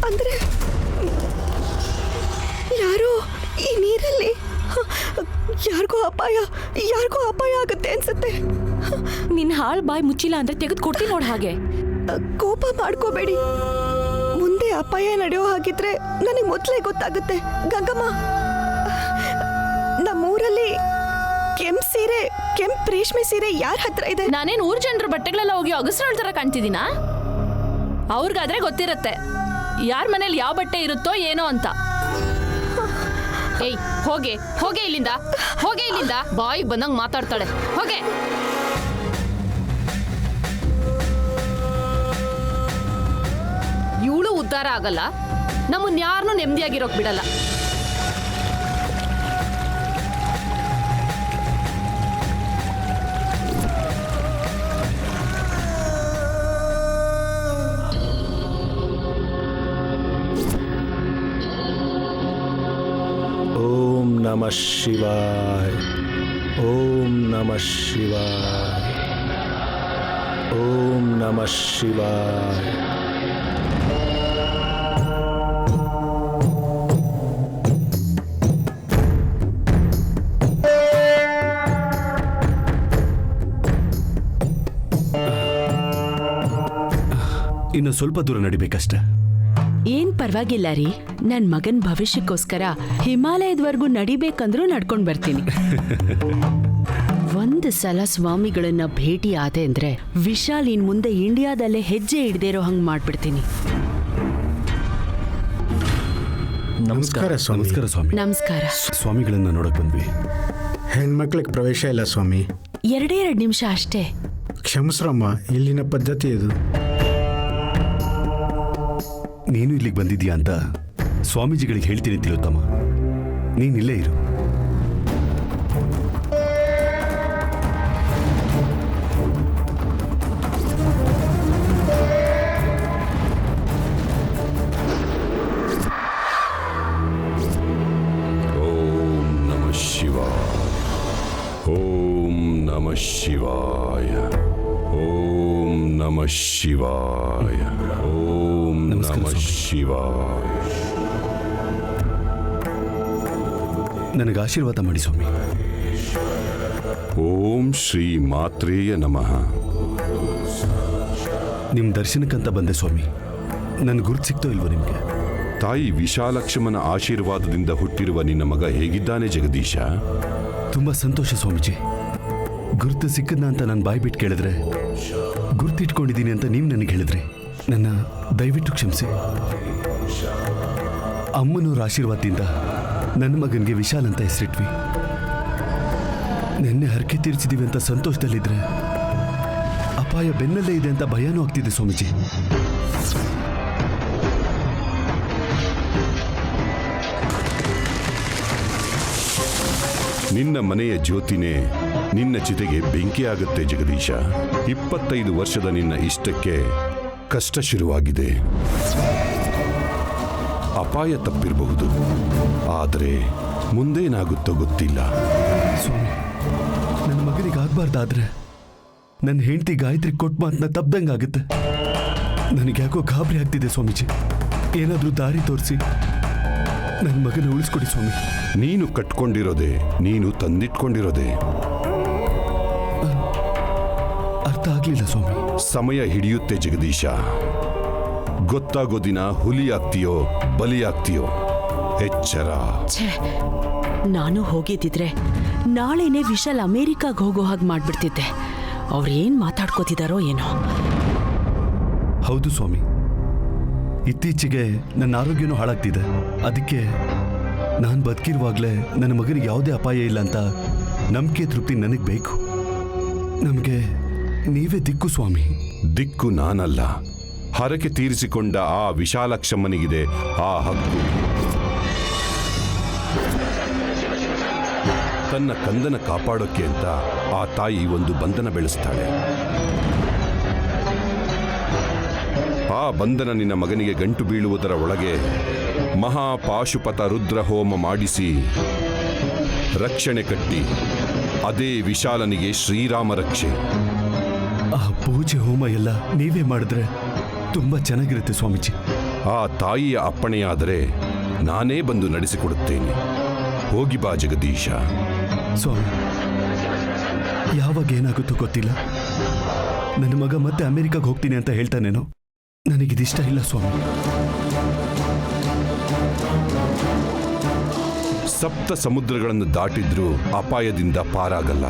ಅಂದ್ರೆ ಯಾರೋ ಈ ನೀರಲ್ಲಿ ಯಾರಿಗೋ ಅಪಾಯ ಆಗುತ್ತೆ ಅನ್ಸುತ್ತೆ. ನಿನ್ ಹಾಳ್ ಬಾಯ್ ಮುಚ್ಚಿಲ್ಲ ಅಂದ್ರೆ ತೆಗೆದು ಕೊಡ್ತೀನಿ ನೋಡ್. ಹಾಗೆ ಕೋಪ ಮಾಡ್ಕೋಬೇಡಿ. ಮುಂದೆ ಅಪಾಯ ನಡೆಯೋ ಹಾಗಿದ್ರೆ ನನಗೆ ಮೊದಲೇ ಗೊತ್ತಾಗುತ್ತೆ. ಗಂಗಮ್ಮ, ನಮ್ಮೂರಲ್ಲಿ ಕೆಂಪ್ ರೇಷ್ಮೆ ಸೀರೆ ಯಾರ ಹತ್ರ ಇದೆ? ನಾನೇನ್ ಊರ್ ಜನರ ಬಟ್ಟೆಗಳೆಲ್ಲ ಹೋಗಿ ಅಗಸ್ರಾಳ್ ತರ ಕಾಣ್ತಿದ್ದೀನಾ? ಅವ್ರಿಗಾದ್ರೆ ಗೊತ್ತಿರತ್ತೆ ಯಾರ ಮನೇಲಿ ಯಾವ ಬಟ್ಟೆ ಇರುತ್ತೋ ಏನೋ ಅಂತ. ಏಯ್ ಹೋಗೆ ಇಲ್ಲಿಂದ ಬಾಯಿಗೆ ಬಂದಂಗ್ ಮಾತಾಡ್ತಾಳೆ. ಹೋಗೆ. ಇವಳು ಉದ್ಧಾರ ಆಗಲ್ಲ, ನಮ್ಮನ್ನ ಯಾರನ್ನೂ ನೆಮ್ಮದಿಯಾಗಿರೋಕ್ ಬಿಡಲ್ಲ. ಓಂ ನಮಃ ಶಿವಾಯ. ಓಂ ನಮಃ ಶಿವಾಯ. ಓಂ ನಮಃ ಶಿವಾಯ. ಇನ್ನು ಸ್ವಲ್ಪ ದೂರ ನಡಿಬೇಕಷ್ಟೆ. ಏನ್ ಪರವಾಗಿಲ್ಲ ರೀ, ನನ್ ಮಗನ್ ಭವಿಷ್ಯಕ್ಕೋಸ್ಕರ ಹಿಮಾಲಯದವರೆಗೂ ನಡಿಬೇಕಂದ್ರೂ ನಡ್ಕೊಂಡ್ ಬರ್ತೀನಿ. ಒಂದು ಸಲ ಸ್ವಾಮಿಗಳನ್ನ ಭೇಟಿ ಆದೆ ಅಂದ್ರೆ ವಿಶಾಲ್ ಇನ್ ಮುಂದೆ ಇಂಡಿಯಾದಲ್ಲೇ ಹೆಜ್ಜೆ ಇಡದೇ ಇರೋ ಹಂಗ್ ಮಾಡ್ಬಿಡ್ತೀನಿ. ನಮಸ್ಕಾರ ಸ್ವಾಮಿ. ನಮಸ್ಕಾರ ಸ್ವಾಮಿ. ನಮಸ್ಕಾರ. ಸ್ವಾಮಿಗಳನ್ನ ನೋಡಕ್ ಬಂದ್ವಿ. ಹೆಣ್ಮಕ್ಳಿಗೆ ಪ್ರವೇಶ ಇಲ್ಲ ಸ್ವಾಮಿ. 2 ನಿಮಿಷ ಅಷ್ಟೇ. ಕ್ಷಮಿಸ್ರಮ್ಮ, ಇಲ್ಲಿನ ಪದ್ಧತಿ ಇದು. ನೀನು ಇಲ್ಲಿಗೆ ಬಂದಿದ್ಯಾ ಅಂತ ಸ್ವಾಮೀಜಿಗಳಿಗೆ ಹೇಳ್ತೀನಿ ತಿಲೋತ್ತಮ. ನೀನಿಲ್ಲೇ ಇರು. ಓಂ ನಮಃ ಶಿವಾಯ. ಓಂ ನಮಃ ಶಿವಾಯ. ಓಂ ನಮಃ ಶಿವಾಯ. ಓಂ ನಮಃ ಶಿವಾಯ. ನನಗೆ ಆಶೀರ್ವಾದ ಮಾಡಿ ಸ್ವಾಮಿ. ಓಂ ಶ್ರೀ ಮಾತ್ರೇಯ ನಮಃ. ನಿಮ್ಮ ದರ್ಶನಕ್ಕಂತ ಬಂದೆ ಸ್ವಾಮಿ. ನನ್ನ ಗುರುತು ಸಿಕ್ತೋ ಇಲ್ವೋ ನಿಮಗೆ? ತಾಯಿ ವಿಶಾಲಕ್ಷಮನ ಆಶೀರ್ವಾದದಿಂದ ಹುಟ್ಟಿರುವ ನಿನ್ನ ಮಗ ಹೇಗಿದ್ದಾನೆ ಜಗದೀಶ? ತುಂಬ ಸಂತೋಷ ಸ್ವಾಮೀಜಿ. ಗುರುತು ಸಿಕ್ಕದ್ನ ಅಂತ ನಾನು ಬಾಯಿ ಬಿಟ್ಟು ಕೇಳಿದ್ರೆ ಗುರ್ತಿಟ್ಕೊಂಡಿದ್ದೀನಿ ಅಂತ ನೀವು ನನಗೆ ಹೇಳಿದ್ರಿ. ನನ್ನ ದಯವಿಟ್ಟು ಕ್ಷಮಿಸಿ. ಅಮ್ಮನವ್ರ ಆಶೀರ್ವಾದದಿಂದ ನನ್ನ ಮಗನಿಗೆ ವಿಶಾಲ್ ಅಂತ ಹೆಸರಿಟ್ವಿ. ನಿನ್ನೆ ಹರಕೆ ತೀರಿಸಿದೀವಿ ಅಂತ ಸಂತೋಷದಲ್ಲಿದ್ರೆ ಅಪಾಯ ಬೆನ್ನಲ್ಲೇ ಇದೆ ಅಂತ ಭಯನೂ ಆಗ್ತಿದೆ ಸ್ವಾಮೀಜಿ. ನಿನ್ನ ಮನೆಯ ಜ್ಯೋತಿನೇ ನಿನ್ನ ಚಿತೆಗೆ ಬೆಂಕಿಯಾಗುತ್ತೆ ಜಗದೀಶ. 25 ವರ್ಷದ ನಿನ್ನ ಇಷ್ಟಕ್ಕೆ ಕಷ್ಟ ಶುರುವಾಗಿದೆ. ಅಪಾಯ ತಪ್ಪಿರಬಹುದು, ಆದರೆ ಮುಂದೇನಾಗುತ್ತೋ ಗೊತ್ತಿಲ್ಲ. ಸ್ವಾಮಿ, ನನ್ನ ಮಗನಿಗೆ ಆಗ್ಬಾರ್ದಾದ್ರೆ ನನ್ನ ಹೆಂಡತಿ ಗಾಯತ್ರಿ ಕೊಟ್ಟ ಮಾತನ್ನ ತಪ್ಪದಂಗಾಗುತ್ತೆ. ನನಗೆ ಯಾಕೋ ಗಾಬರಿ ಆಗ್ತಿದೆ ಸ್ವಾಮೀಜಿ. ಏನಾದರೂ ದಾರಿ ತೋರಿಸಿ ನನ್ನ ಮಗನ ಉಳಿಸ್ಕೊಡಿ ಸ್ವಾಮಿ. ನೀನು ಕಟ್ಕೊಂಡಿರೋದೆ, ನೀನು ತಂದಿಟ್ಕೊಂಡಿರೋದೆ. ಅರ್ಥ ಆಗ್ಲಿಲ್ಲ ಸ್ವಾಮಿ. ಸಮಯ ಹಿಡಿಯುತ್ತೆ ಜಗದೀಶ. ಗೊತ್ತಾಗೋ ದಿನ ಹುಲಿ ಆಗ್ತೀಯೋ ಬಲಿಯಾಗ್ತೀಯೋ. ಎಚ್ಚರ. ಛೇ, ನಾನು ಹೋಗಿದ್ದಿದ್ರೆ ನಾಳೆನೆ ವಿಶಾಲ್ ಅಮೇರಿಕಾಗ್ ಹೋಗೋ ಹಾಗೆ ಮಾಡ್ಬಿಡ್ತಿದ್ದೆ. ಅವ್ರೇನ್ ಮಾತಾಡ್ಕೋತಿದಾರೋ ಏನೋ. ಹೌದು ಸ್ವಾಮಿ, ಇತ್ತೀಚೆಗೆ ನನ್ನ ಆರೋಗ್ಯನೂ ಹಾಳಾಗ್ತಿದೆ. ಅದಕ್ಕೆ ನಾನು ಬದುಕಿರುವಾಗಲೇ ನನ್ನ ಮಗನಿಗೆ ಯಾವುದೇ ಅಪಾಯ ಇಲ್ಲ ಅಂತ ನಂಬಿಕೆ ತೃಪ್ತಿ ನನಗೆ ಬೇಕು. ನಮಗೆ ನೀವೇ ದಿಕ್ಕು ಸ್ವಾಮಿ. ದಿಕ್ಕು ನಾನಲ್ಲ, ಹರಕೆ ತೀರಿಸಿಕೊಂಡ ಆ ವಿಶಾಲಾಕ್ಷಮ್ಮನಿಗಿದೆ ಆ ಹಕ್ಕು. ತನ್ನ ಕಂದನ ಕಾಪಾಡೋಕ್ಕೆ ಅಂತ ಆ ತಾಯಿ ಒಂದು ಬಂಧನ ಬೆಳೆಸ್ತಾಳೆ. ಆ ಬಂಧನ ನಿನ್ನ ಮಗನಿಗೆ ಗಂಟು ಬೀಳುವುದರ ಒಳಗೆ ಮಹಾಪಾಶುಪತ ರುದ್ರ ಹೋಮ ಮಾಡಿಸಿ ರಕ್ಷಣೆ ಕಟ್ಟಿ ಅದೇ ವಿಶಾಲನಿಗೆ ಶ್ರೀರಾಮ ರಕ್ಷೆ. ಆ ಪೂಜೆ ಹೋಮ ಎಲ್ಲ ನೀವೇ ಮಾಡಿದ್ರೆ ತುಂಬಾ ಚೆನ್ನಾಗಿರುತ್ತೆ ಸ್ವಾಮೀಜಿ. ಆ ತಾಯಿಯ ಅಪ್ಪಣೆಯಾದರೆ ನಾನೇ ಬಂದು ನಡೆಸಿಕೊಡುತ್ತೇನೆ. ಹೋಗಿ ಬಾ ಜಗದೀಶ. ಸ್ವಾಮಿ, ಯಾವಾಗ ಏನಾಗುತ್ತೋ ಗೊತ್ತಿಲ್ಲ. ನನ್ನ ಮಗ ಮತ್ತೆ ಅಮೆರಿಕಾಗೆ ಹೋಗ್ತೀನಿ ಅಂತ ಹೇಳ್ತಾನೇನೋ. ನನಗಿದಿಷ್ಟ ಇಲ್ಲ ಸ್ವಾಮಿ. ಸಪ್ತ ಸಮುದ್ರಗಳನ್ನು ದಾಟಿದ್ರೂ ಅಪಾಯದಿಂದ ಪಾರಾಗಲ್ಲ.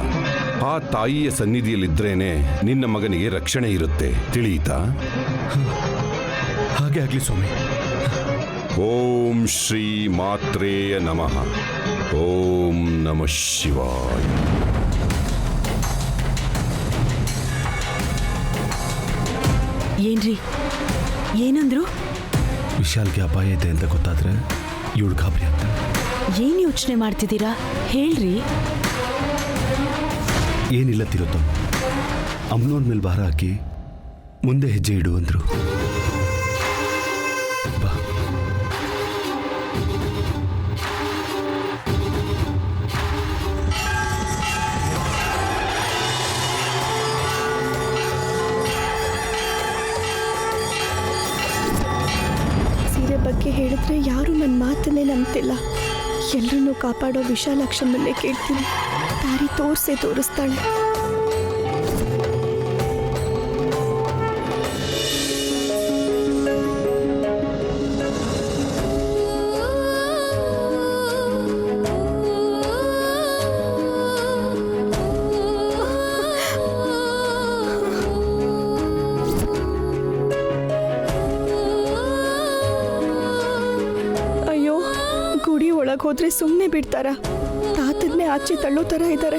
ಆ ತಾಯಿಯ ಸನ್ನಿಧಿಯಲ್ಲಿದ್ರೇನೆ ನಿನ್ನ ಮಗನಿಗೆ ರಕ್ಷಣೆ ಇರುತ್ತೆ. ತಿಳಿಯಿತಾ? ಹಾಗೆ ಆಗ್ಲಿ ಸ್ವಾಮಿ. ಓಂ ಶ್ರೀ ಮಾತ್ರೇಯ ನಮಃ. ಓಂ ನಮಃ ಶಿವಾಯ. ಏನ್ರಿ, ಏನಂದ್ರು? ವಿಶಾಲ್ಗೆ ಅಪಾಯ ಇದೆ ಅಂತ ಗೊತ್ತಾದ್ರೆ ಇವಳು ಗಾಬರಿ ಆಗ್ತಾಳೆ. ಏನ್ ಯೋಚನೆ ಮಾಡ್ತಿದ್ದೀರಾ ಹೇಳ್ರಿ. ಏನಿಲ್ಲ ತಿರುತ್ತ, ಅಮ್ನೋನ್ ಮೇಲೆ ಭಾರ ಹಾಕಿ ಮುಂದೆ ಹೆಜ್ಜೆ ಇಡು ಅಂದ್ರು. ಬಾ. ಸೀರೆ ಬಗ್ಗೆ ಹೇಳಿದ್ರೆ ಯಾರು ನನ್ನ ಮಾತನ್ನೇ ನಂಬ್ತಿಲ್ಲ. ಎಲ್ಲರನ್ನೂ ಕಾಪಾಡೋ ವಿಶಾಲಾಕ್ಷಮ್ಮನ್ನೇ ಕೇಳ್ತೀನಿ. ದಾರಿ ತೋರಿಸ್ತಾಳೆ. ಅಯ್ಯೋ, ಗುಡಿ ಒಳಗೆ ಹೋದ್ರೆ ಸುಮ್ಮನೆ ಬಿಡ್ತಾರ? ತಾತನ್ನೇ ಆಚೆ ತಳ್ಳೋ ಥರ ಇದ್ದಾರೆ.